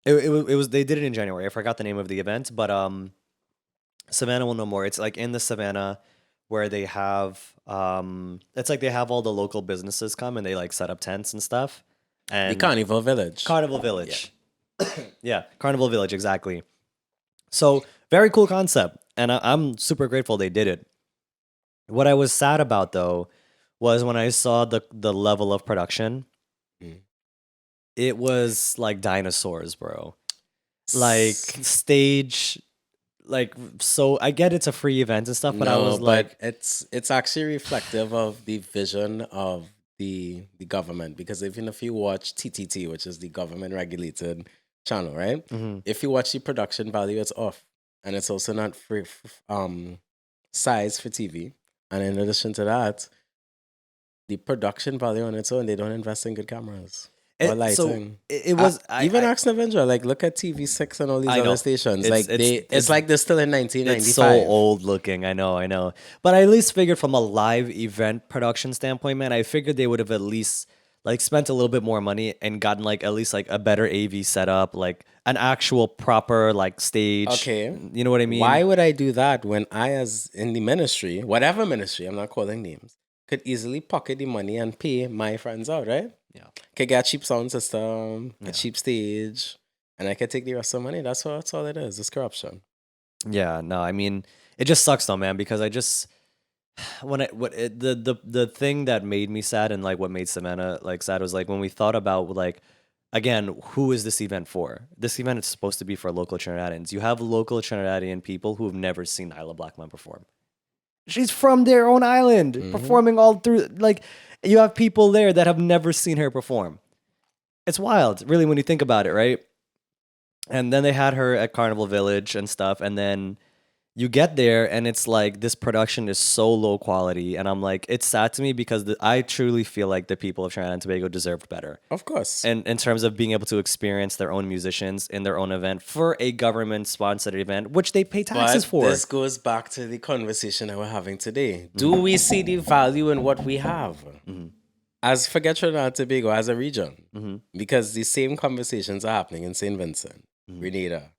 It was they did it in January. I forgot the name of the event, but Savannah will know more. It's like in the Savannah where they have it's like they have all the local businesses come and they like set up tents and stuff. And the Carnival Village. Yeah, Carnival Village, exactly. So very cool concept. And I'm super grateful they did it. What I was sad about though was when I saw the level of production. It was like dinosaurs, bro. Like stage like so I get it's a free event and stuff, but I was like, it's actually reflective of the vision of the government, because even if you watch TTT, which is the government regulated channel, right? If you watch the production value, it's off, and it's also not free size for TV. And in addition to that, the production value on its own, they don't invest in good cameras. Or lighting. So it was even Ask Avenger, like look at TV6 and all these other stations. It's like they're still in 1995. It's so old looking. I know. But I at least figured from a live event production standpoint, man, I figured they would have at least like spent a little bit more money and gotten like at least like a better AV setup, like an actual proper like stage. Okay. You know what I mean? Why would I do that when I, as in the ministry, whatever ministry, I'm not calling names, could easily pocket the money and pay my friends out, right? Yeah. Could get a cheap sound system, a cheap stage, and I could take the rest of the money. That's all it is. It's corruption. Yeah, no, I mean, it just sucks though, man, because I just the thing that made me sad and like what made Savannah like sad was like when we thought about like again, who is this event for? This event is supposed to be for local Trinidadians. You have local Trinidadian people who have never seen Isla Blackman perform. She's from their own island, performing all through. Like, you have people there that have never seen her perform. It's wild, really, when you think about it, right? And then they had her at Carnival Village and stuff, and then you get there, and it's like this production is so low quality, and I'm like, it's sad to me because I truly feel like the people of Trinidad and Tobago deserved better. Of course. And in terms of being able to experience their own musicians in their own event for a government-sponsored event, which they pay taxes for. This goes back to the conversation that we're having today. Do we see the value in what we have? As forget Trinidad and Tobago as a region, because the same conversations are happening in St. Vincent, Grenada,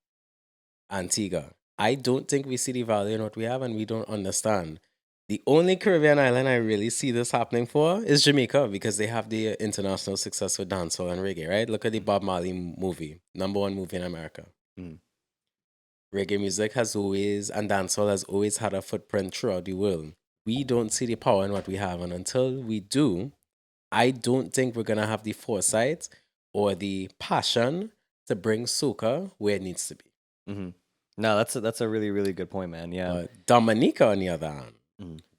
Antigua. I don't think we see the value in what we have, and we don't understand. The only Caribbean island I really see this happening for is Jamaica, because they have the international success with dancehall and reggae, right? Look at the Bob Marley movie, #1 movie in America. Reggae music has always, and dancehall has always had a footprint throughout the world. We don't see the power in what we have, and until we do, I don't think we're going to have the foresight or the passion to bring soca where it needs to be. No, that's a really, really good point, man. Yeah. Dominica, on the other hand,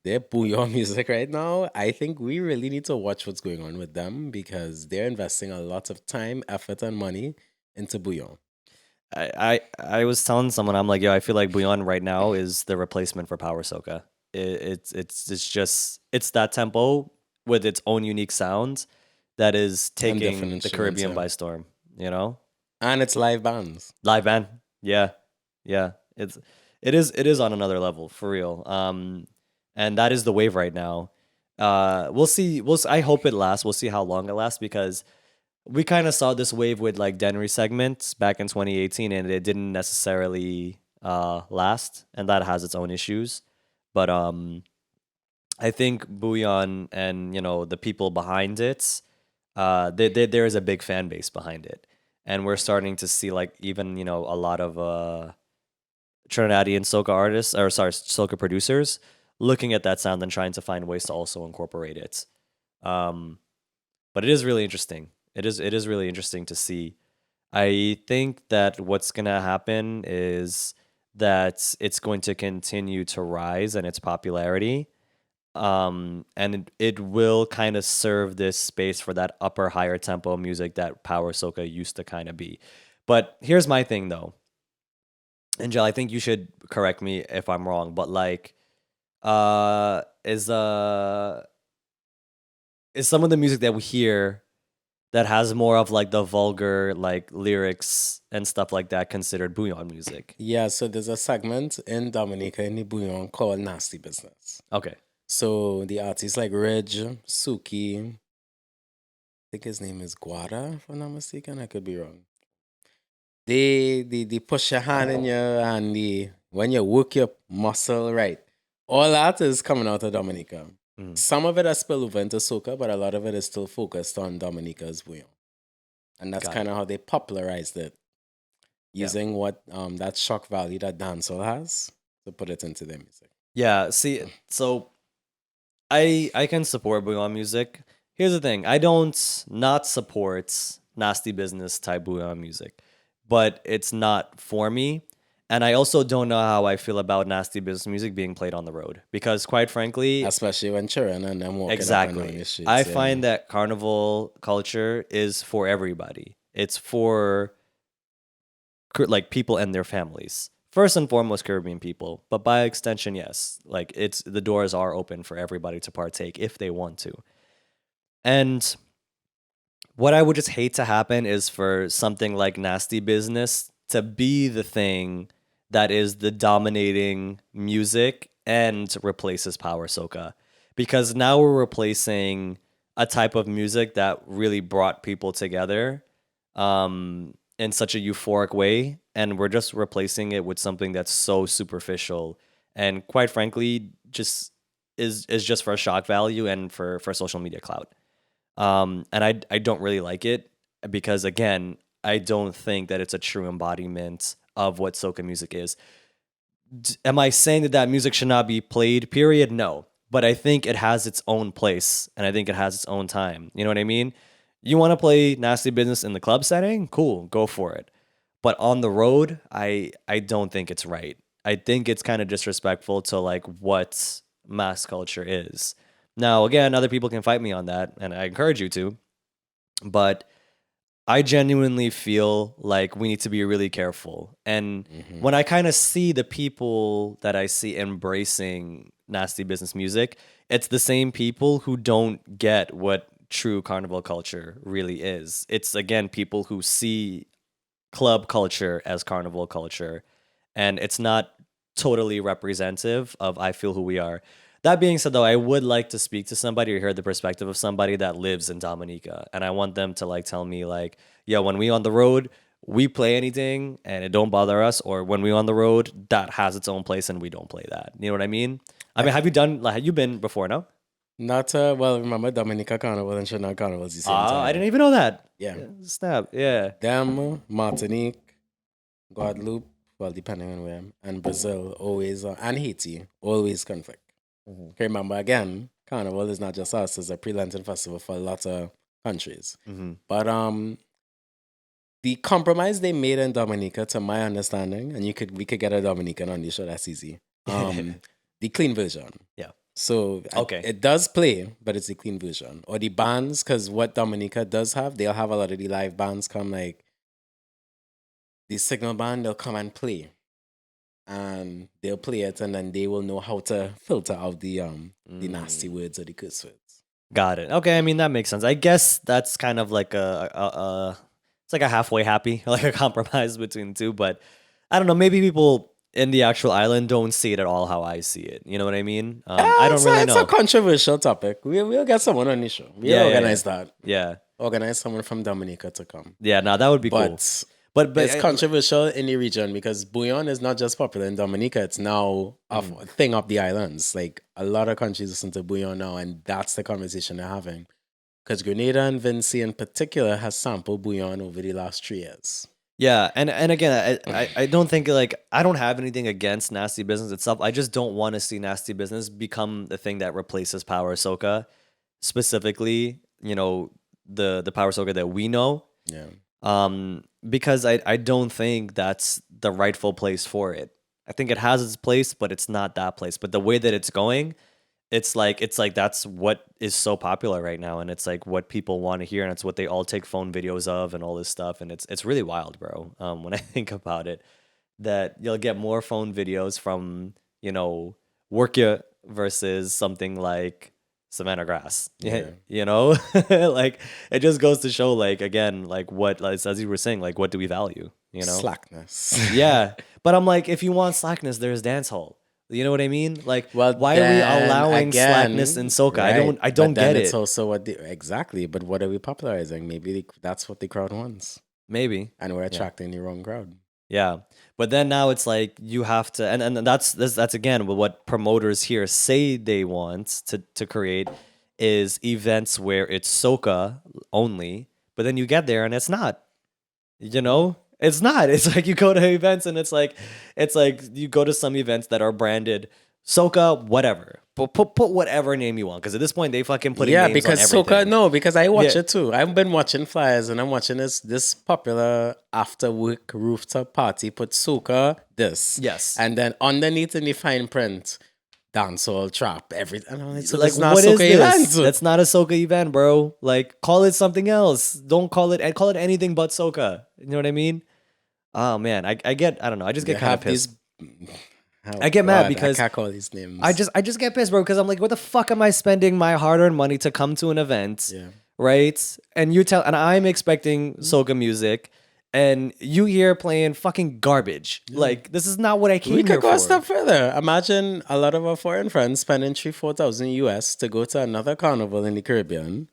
they're bouillon music right now. I think we really need to watch what's going on with them, because they're investing a lot of time, effort, and money into bouillon. I was telling someone, I'm like, yo, I feel like bouillon right now is the replacement for power soca. It's that tempo with its own unique sound that is taking the Caribbean by storm, you know? And it's live bands. Live band. Yeah. It is on another level, for real. And that is the wave right now. We'll see. I hope it lasts. We'll see how long it lasts, because we kind of saw this wave with like Denry segments back in 2018, and it didn't necessarily last, and that has its own issues. But I think Bouillon and the people behind it, there is a big fan base behind it, and we're starting to see like even a lot of Trinidadian soca artists, or sorry, soca producers, looking at that sound and trying to find ways to also incorporate it. But it is really interesting. It is really interesting to see. I think that what's gonna happen is that it's going to continue to rise in its popularity. And it will kind of serve this space for that upper, higher tempo music that power soca used to kind of be. But here's my thing, though. And JEL, I think you should correct me if I'm wrong, but like, is some of the music that we hear that has more of like the vulgar like lyrics and stuff like that considered bouillon music? Yeah, so there's a segment in Dominica in the bouillon called Nasty Business. Okay. So the artists like Ridge, Suki, I think his name is Guada, if I'm not mistaken. I could be wrong. They push your hand in you, and when you work your muscle right, all that is coming out of Dominica. Some of it has spilled over into soca, but a lot of it is still focused on Dominica's bouillon, and that's kind of how they popularized it, using what that shock value that dancehall has to put it into their music. Yeah. See, so I can support bouillon music. Here's the thing: I don't not support nasty business type bouillon music, but it's not for me. And I also don't know how I feel about nasty business music being played on the road because, quite frankly, especially when children and them walking exactly, up and down the streets. I find that carnival culture is for everybody. It's for like people and their families. First and foremost, Caribbean people, but by extension, yes, like the doors are open for everybody to partake if they want to. And what I would just hate to happen is for something like nasty business to be the thing that is the dominating music and replaces power soca. Because now we're replacing a type of music that really brought people together in such a euphoric way. And we're just replacing it with something that's so superficial and quite frankly, just is just for shock value and for social media clout. And I don't really like it because, again, I don't think that it's a true embodiment of what soca music is. Am I saying that music should not be played, period? No. But I think it has its own place and I think it has its own time. You know what I mean? You want to play nasty business in the club setting? Cool, go for it. But on the road, I don't think it's right. I think it's kind of disrespectful to like what mass culture is. Now, again, other people can fight me on that, and I encourage you to. But I genuinely feel like we need to be really careful. And when I kind of see the people that I see embracing nasty business music, it's the same people who don't get what true carnival culture really is. It's, again, people who see club culture as carnival culture, and it's not totally representative of I feel who we are. That being said, though, I would like to speak to somebody or hear the perspective of somebody that lives in Dominica, and I want them to like tell me like, yeah, when we on the road, we play anything and it don't bother us, or when we on the road, that has its own place and we don't play that. You know what I mean? I mean, have you been before? No. Not well. Remember Dominica Carnival and Trinidad Carnival is the same time. I didn't even know that. Yeah. Snap. Yeah. Them, Martinique, Guadeloupe, well, depending on where, and Brazil always, and Haiti, always conflict. Okay, remember, again, Carnival is not just us, it's a pre-Lenten festival for a lot of countries. But the compromise they made in Dominica, to my understanding, and we could get a Dominican on the show, that's easy. The clean version. Yeah. So okay, it does play, but it's the clean version. Or the bands, because what Dominica does have, they'll have a lot of the live bands come, like the Signal Band, they'll come and play. And they'll play it, and then they will know how to filter out the nasty words or the curse words. Got it. Okay, I mean, that makes sense. I guess that's kind of like it's like a halfway happy, like a compromise between the two. But I don't know, maybe people in the actual island don't see it at all how I see it. You know what I mean? I don't really know. It's a controversial topic. We'll get someone on the show. We'll organize that. Yeah. Organize someone from Dominica to come. Yeah, no, that would be cool. But it's controversial in the region because bouillon is not just popular in Dominica. It's now a thing of the islands. Like a lot of countries listen to bouillon now, and that's the conversation they're having. Because Grenada and Vinci in particular has sampled bouillon over the last 3 years. Yeah, and again, I don't think like I don't have anything against nasty business itself. I just don't want to see nasty business become the thing that replaces power soca, specifically, you know, the power soca that we know. Yeah. Because I don't think that's the rightful place for it. I think it has its place, but it's not that place. But the way that it's going, it's like that's what is so popular right now, and it's like what people want to hear, and it's what they all take phone videos of and all this stuff, and it's really wild, bro. When I think about it, that you'll get more phone videos from, you know, Work Ya versus something like Savannah Grass. Yeah. You know, like it just goes to show, like, again, like what, like, as you were saying, like what do we value? You know, slackness. Yeah, but I'm like, if you want slackness, there's dance hall. You know what I mean? Like, well, why are we allowing slackness in soca? Right. I don't get it. It's also exactly. But what are we popularizing? Maybe that's what the crowd wants. Maybe, and we're attracting the wrong crowd. Yeah, but then now it's like you have to, and that's again what promoters here say they want to create is events where it's soca only, but then you get there and it's not. You know. It's not. It's like you go to events and it's like you go to some events that are branded Soca, whatever. Put whatever name you want, because at this point they fucking putting names because on everything. Soca, no, because I watch it too. I've been watching flyers and I'm watching this popular after work rooftop party put Soca this. Yes. And then underneath in the fine print, dancehall, trap, everything. And I'm like, so Like, it's not what Soca is this? event. That's not a Soca event, bro. Like, call it something else. Don't call it anything but Soca. You know what I mean? Oh man, I don't know. I just get kind of pissed. I get mad because I can't call these names. I just get pissed, bro, because I'm like, what the fuck am I spending my hard-earned money to come to an event, right? And I'm expecting soca music, and you here playing fucking garbage. Like, this is not what I came here for. We could go a step further. Imagine a lot of our foreign friends spending $3,000-4,000 US to go to another carnival in the Caribbean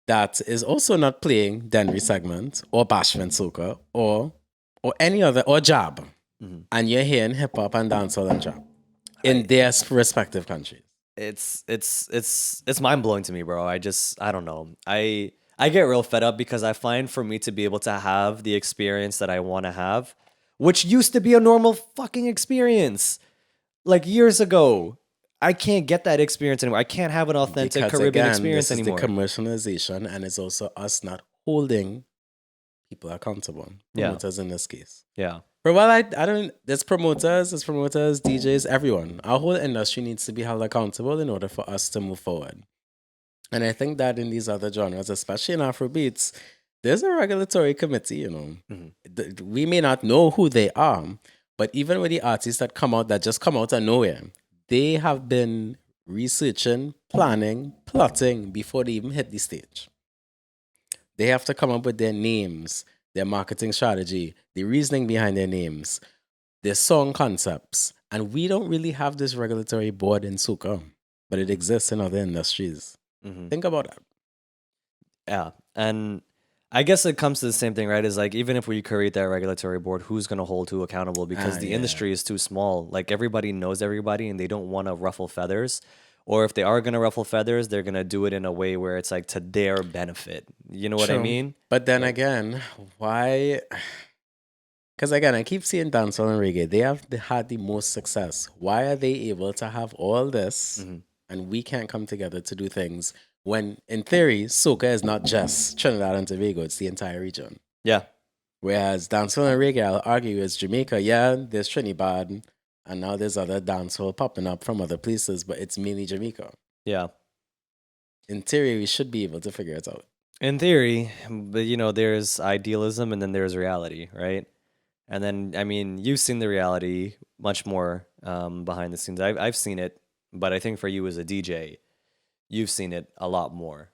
that is also not playing Denry segment or Bashment Soca or any other or Jab. Mm-hmm. And you're hearing hip hop and dancehall and trap in their respective countries. It's mind blowing to me, bro. I don't know. I get real fed up because I find for me to be able to have the experience that I want to have, which used to be a normal fucking experience, like years ago, I can't get that experience anymore. I can't have an authentic Caribbean experience anymore. This is the commercialization, and it's also us not holding people accountable. Promoters in this case. Yeah. But I don't. There's promoters, DJs, everyone. Our whole industry needs to be held accountable in order for us to move forward. And I think that in these other genres, especially in Afrobeats, there's a regulatory committee. You know, we may not know who they are, but even with the artists that just come out of nowhere, they have been researching, planning, plotting before they even hit the stage. They have to come up with their names, their marketing strategy, the reasoning behind their names, their song concepts. And we don't really have this regulatory board in soca, but it exists in other industries. Mm-hmm. Think about that. Yeah. And I guess it comes to the same thing, right? Is like, even if we create that regulatory board, who's going to hold who accountable? Because the industry is too small. Like, everybody knows everybody and they don't want to ruffle feathers. Or if they are going to ruffle feathers, they're going to do it in a way where it's like to their benefit. You know what I mean? But then again, why? Because again, I keep seeing dancehall and reggae. They have had the most success. Why are they able to have all this and we can't come together to do things when, in theory, soca is not just Trinidad and Tobago, it's the entire region. Yeah. Whereas dancehall and reggae, I'll argue, is Jamaica. Yeah, there's Trinidad. And now there's other dancehall popping up from other places, but it's mainly Jamaica. Yeah. In theory, we should be able to figure it out. In theory, but there's idealism and then there's reality, right? And then, I mean, you've seen the reality much more behind the scenes. I've seen it, but I think for you as a DJ, you've seen it a lot more,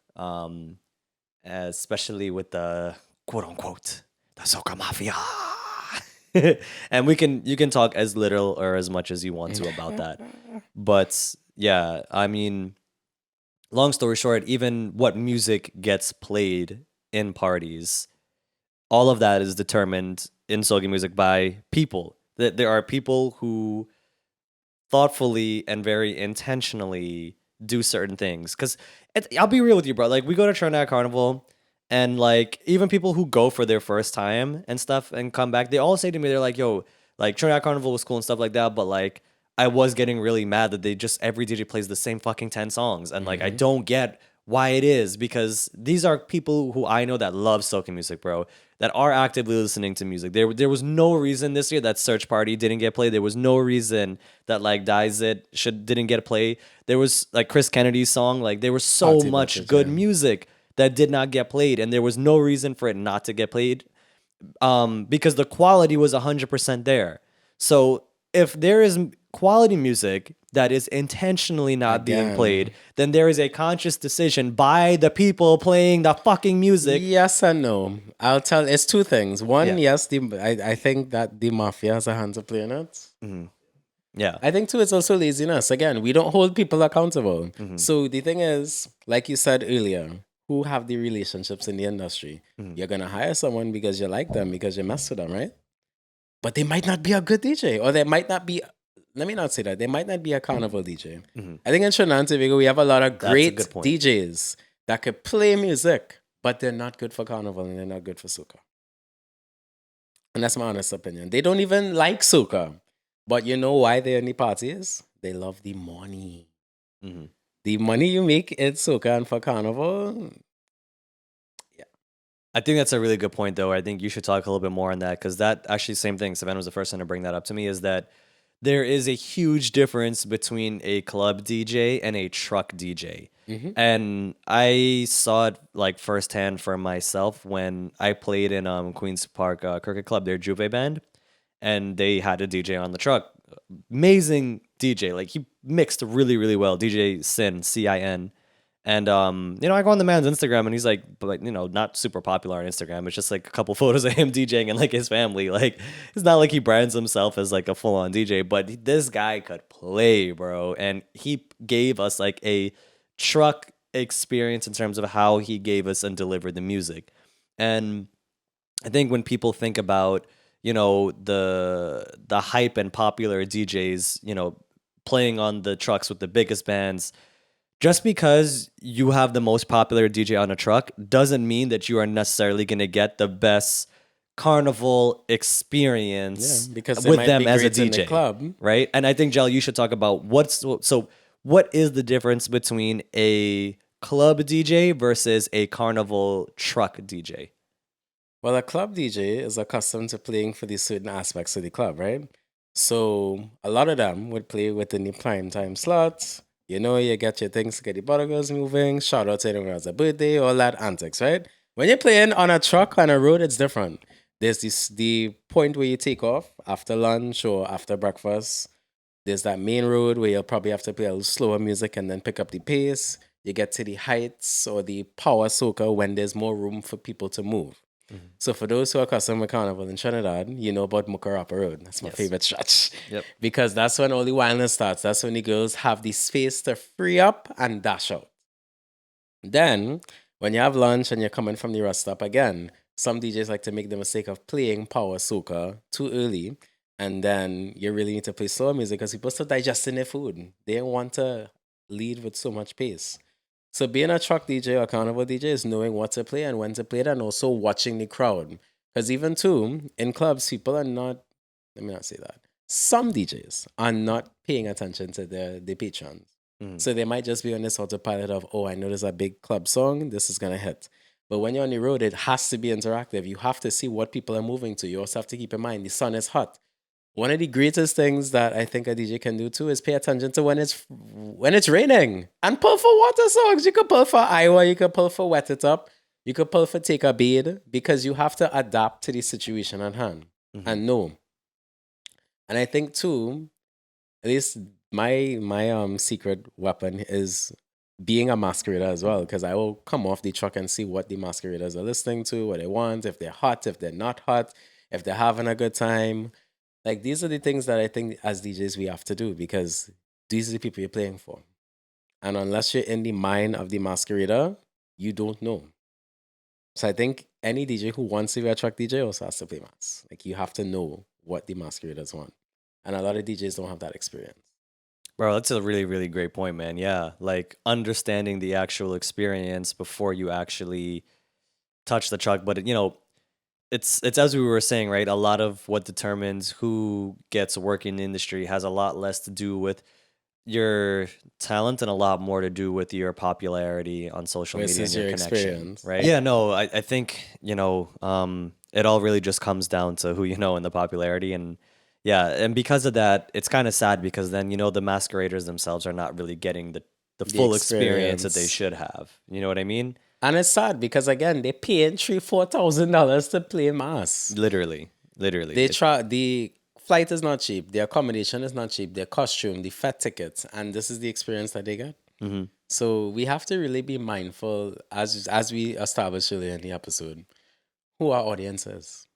especially with the quote unquote the soca mafia. And you can talk as little or as much as you want to about that. But yeah, I mean, long story short, even what music gets played in parties, all of that is determined in soca music by people. There are people who thoughtfully and very intentionally do certain things. Because I'll be real with you, bro. Like, we go to Trinidad Carnival, and like, even people who go for their first time and stuff and come back, they all say to me, they're like, yo, like, Trinidad Carnival was cool and stuff like that, but like, I was getting really mad that every DJ plays the same fucking 10 songs. And like, I don't get why it is, because these are people who I know that love soca music, bro, that are actively listening to music. There was no reason this year that Search Party didn't get played. There was no reason that like Dies It didn't get played. There was like Chris Kennedy's song. Like, there was so much good music that did not get played, and there was no reason for it not to get played, because the quality was 100% there. So if there is quality music that is intentionally not being played, then there is a conscious decision by the people playing the fucking music. Yes and no. It's two things. One, yes, I think that the mafia has a hand to play in it. Mm-hmm. Yeah. I think too, it's also laziness. Again, we don't hold people accountable. Mm-hmm. So the thing is, like you said earlier, who have the relationships in the industry? Mm-hmm. You're going to hire someone because you like them, because you mess with them, right? But they might not be a good DJ, or they might not be, let me not say that, they might not be a carnival DJ. Mm-hmm. I think in Trinidad and Tobago, we have a lot of great DJs that could play music, but they're not good for carnival and they're not good for soca. And that's my honest opinion. They don't even like soca. But you know why they're in the parties? they love the money. Mm-hmm. The money you make in soca and for carnival. Yeah. I think that's a really good point, though. I think you should talk a little bit more on that, because that actually, same thing. Savannah was the first one to bring that up to me, is that there is a huge difference between a club DJ and a truck DJ. Mm-hmm. And I saw it like firsthand for myself when I played in Queens Park Cricket Club, their Juve band, and they had a DJ on the truck. Amazing DJ. Like, he mixed really, really well. DJ Sin, Cin. And I go on the man's Instagram, and he's like, not super popular on Instagram. It's just like a couple photos of him DJing and like his family. Like, it's not like he brands himself as like a full-on DJ, but this guy could play, bro. And he gave us like a truck experience in terms of how he gave us and delivered the music. And I think when people think about, the hype and popular DJs, playing on the trucks with the biggest bands, just because you have the most popular DJ on a truck doesn't mean that you are necessarily going to get the best carnival experience because with them as a DJ, in the club. Right? And I think, JEL, you should talk about what is the difference between a club DJ versus a carnival truck DJ? Well, a club DJ is accustomed to playing for these certain aspects of the club, right? So a lot of them would play within the prime time slots. You get your things to get the buttergirls moving. Shout out to anyone who has a birthday, all that antics, right? When you're playing on a truck, on a road, it's different. There's the point where you take off after lunch or after breakfast. There's that main road where you'll probably have to play a little slower music and then pick up the pace. You get to the heights or the power soca when there's more room for people to move. Mm-hmm. So for those who are accustomed with carnival in Trinidad, you know about Mukarapa Road. That's my favorite stretch. Yep. Because that's when all the wildness starts. That's when the girls have the space to free up and dash out. Then, when you have lunch and you're coming from the rest stop again, some DJs like to make the mistake of playing power soca too early. And then you really need to play slow music because people still digesting their food. They don't want to lead with so much pace. So being a truck DJ or carnival DJ is knowing what to play and when to play it, and also watching the crowd. Because even too, in clubs, people are not, let me not say that. Some DJs are not paying attention to the patrons. Mm. So they might just be on this autopilot of, I know there's a big club song, this is going to hit. But when you're on the road, it has to be interactive. You have to see what people are moving to. You also have to keep in mind the sun is hot. One of the greatest things that I think a DJ can do too is pay attention to when it's raining and pull for water songs. You could pull for Iowa, you could pull for Wet It Up, you could pull for Take a Bid, because you have to adapt to the situation at hand and know. And I think too, at least my secret weapon is being a masquerader as well, because I will come off the truck and see what the masqueraders are listening to, what they want, if they're hot, if they're not hot, if they're having a good time. Like, these are the things that I think as DJs we have to do, because these are the people you're playing for. And unless you're in the mind of the masquerader, you don't know. So I think any DJ who wants to be a truck DJ also has to play mass. Like, you have to know what the masqueraders want. And a lot of DJs don't have that experience. Bro, that's a really, really great point, man. Yeah, like understanding the actual experience before you actually touch the truck. But, it's as we were saying, right? A lot of what determines who gets work in the industry has a lot less to do with your talent and a lot more to do with your popularity on social media and your connection, experience. Right? Yeah, no, I think, it all really just comes down to who you know and the popularity. And yeah, and because of that, it's kind of sad, because then, the masqueraders themselves are not really getting the full experience that they should have. You know what I mean? And it's sad because, again, they're paying $3,000-$4,000 to play mass. Literally. The flight is not cheap. The accommodation is not cheap. Their costume, the fat tickets, and this is the experience that they get. Mm-hmm. So we have to really be mindful, as we established earlier in the episode, who our audience is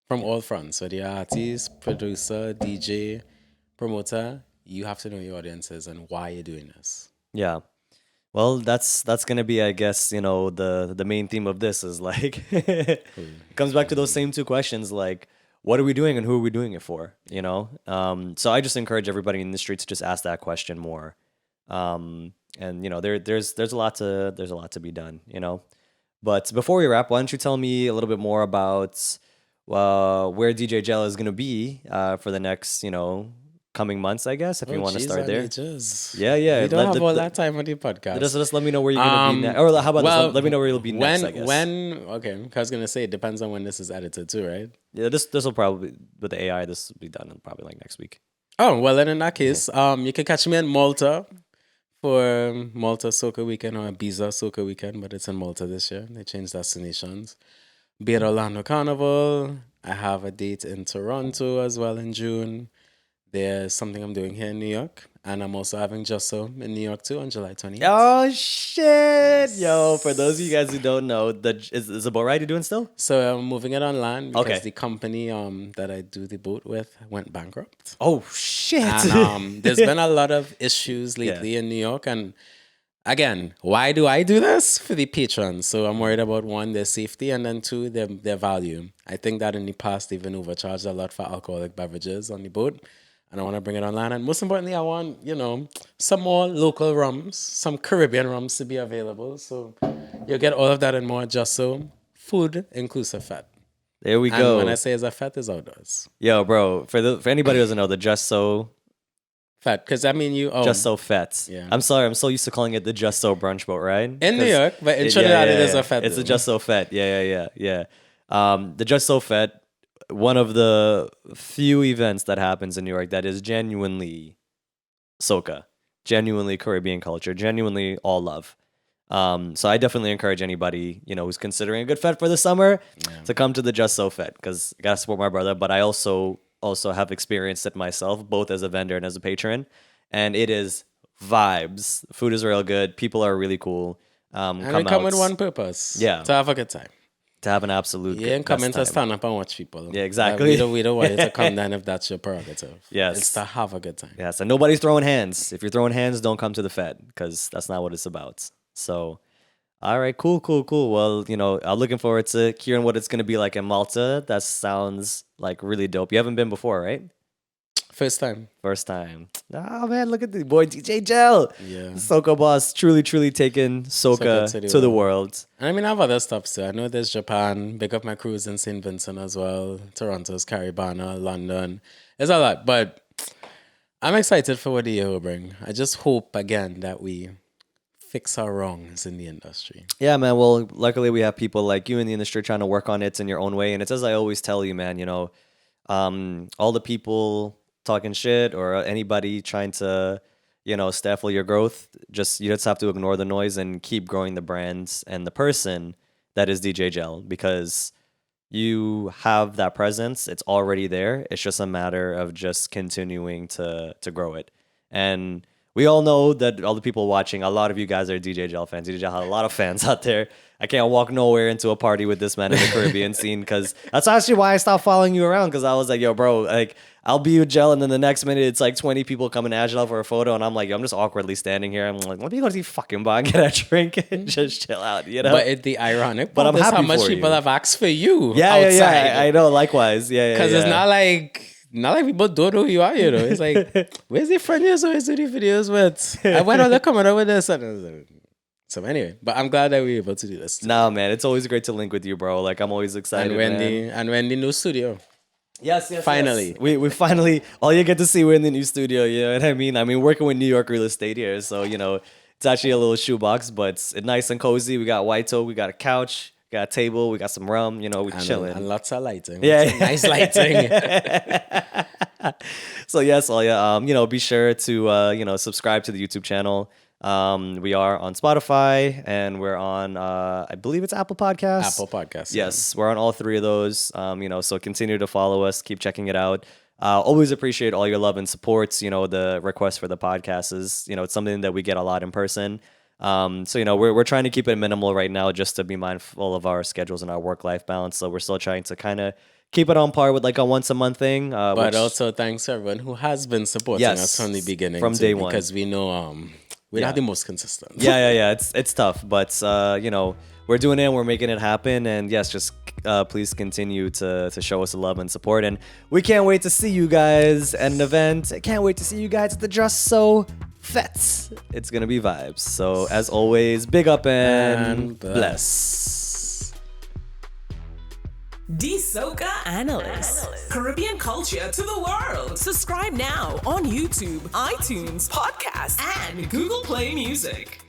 from all fronts. Whether you're artist, producer, DJ, promoter, you have to know your audiences and why you're doing this. Yeah. Well, that's gonna be, I guess, the main theme of this is like it comes back to those same two questions, like, what are we doing and who are we doing it for? So I just encourage everybody in the street to just ask that question more. And there's a lot to be done. But before we wrap, why don't you tell me a little bit more about where DJ JEL is gonna be for the next coming months, I guess, if you want to start there. Ages. Yeah. We don't have all that time on the podcast. Just let me know where you're going to be next. Or how about this? Let me know where you'll be next, I guess. Okay, I was going to say, it depends on when this is edited too, right? Yeah, this will probably, with the AI, this will be done in probably like next week. Oh, well, then in that case, you can catch me in Malta for Malta Soca Weekend or Ibiza Soca Weekend, but it's in Malta this year. They changed destinations. Be at Orlando Carnival. I have a date in Toronto as well in June. There's something I'm doing here in New York. And I'm also having Just So in New York too on July 28th. Oh, shit. Yo, for those of you guys who don't know, is the boat ride you doing still? So I'm moving it online because the company that I do the boat with went bankrupt. Oh, shit. And there's been a lot of issues lately in New York. And again, why do I do this? For the patrons. So I'm worried about, one, their safety, and then two, their value. I think that in the past, they've been overcharged a lot for alcoholic beverages on the boat. And I want to bring it online. And most importantly, I want, some more local rums, some Caribbean rums to be available. So you'll get all of that and more. Just So, food inclusive fete. There we go. And when I say it's a fete, it's outdoors. Yo, bro, for anybody who doesn't know, the Just So fete, because I mean Just So fete. Yeah. I'm sorry, I'm so used to calling it the Just So brunch boat, right? In New York, but in Trinidad it is a fete. It's a Just So fete. Yeah. The Just So fete, one of the few events that happens in New York that is genuinely soca, genuinely Caribbean culture, genuinely all love. So I definitely encourage anybody, who's considering a good fete for the summer to come to the Just So fete, because I gotta support my brother, but I also have experienced it myself, both as a vendor and as a patron, and it is vibes. Food is real good. People are really cool. And we come with one purpose. Yeah. To have a good time. To have an absolute You ain't coming to stand up and watch people. Yeah, exactly. We don't want you to come down if that's your prerogative. Yes. It's to have a good time. Yes, and nobody's throwing hands. If you're throwing hands, don't come to the fete, because that's not what it's about. So, all right, cool. Well, I'm looking forward to hearing what it's going to be like in Malta. That sounds like really dope. You haven't been before, right? First time. Oh, man, look at the boy DJ JEL. Yeah. Soca Boss, truly taking Soca to the world. And I mean, I have other stops too. I know there's Japan. Big up my crews in St. Vincent as well. Toronto's Caribana, London. There's a lot. But I'm excited for what the year will bring. I just hope, again, that we fix our wrongs in the industry. Yeah, man. Well, luckily we have people like you in the industry trying to work on it in your own way. And it's as I always tell you, man, all the people talking shit or anybody trying to, stifle your growth, you just have to ignore the noise and keep growing the brands and the person that is DJ JEL, because you have that presence. It's already there. It's just a matter of just continuing to grow it. And we all know that all the people watching, a lot of you guys are DJ JEL fans. DJ JEL has a lot of fans out there. I can't walk nowhere into a party with this man in the Caribbean scene, because that's actually why I stopped following you around, because I was like, yo, bro, like, I'll be with JEL, and then the next minute it's like 20 people coming to Agile for a photo, and I'm like, yo, I'm just awkwardly standing here. I'm like, let me go to the fucking bar and get a drink and just chill out, But the ironic but I'm is happy how much for people you. have asked for you outside. Yeah, I know, likewise. Yeah. Because it's not like people don't know who you are, It's like, where's the friend you're always doing the videos with? I went on the coming up with this. So anyway, but I'm glad that we were able to do this. Nah, man, it's always great to link with you, bro. Like, I'm always excited. And Wendy new studio. Yes. Finally. Yes. We finally, all you get to see, we're in the new studio, you know what I mean? I mean, working with New York real estate here, so, it's actually a little shoebox, but it's nice and cozy. We got white toe, we got a couch, we got a table, we got some rum, we chilling. And lots of lighting. Yeah. Nice lighting. So yes, all be sure to, subscribe to the YouTube channel. We are on Spotify, and we're on, I believe it's Apple Podcasts. Apple Podcasts. Yes, we're on all three of those. So continue to follow us, keep checking it out. Always appreciate all your love and supports. The request for the podcast is, it's something that we get a lot in person. So, we're trying to keep it minimal right now, just to be mindful of our schedules and our work-life balance. So we're still trying to kind of keep it on par with like a once a month thing. But also thanks to everyone who has been supporting us from the beginning. From day one. Because we know we're not the most consistent. Yeah. It's tough, but we're doing it and we're making it happen. And yes, just please continue to show us the love and support. And we can't wait to see you guys at an event. I can't wait to see you guys at the Just So Fete. It's gonna be vibes. So as always, big up and bless. The Soca Analyst. Caribbean culture to the world. Subscribe now on YouTube, iTunes, Podcast, and Google Play Music.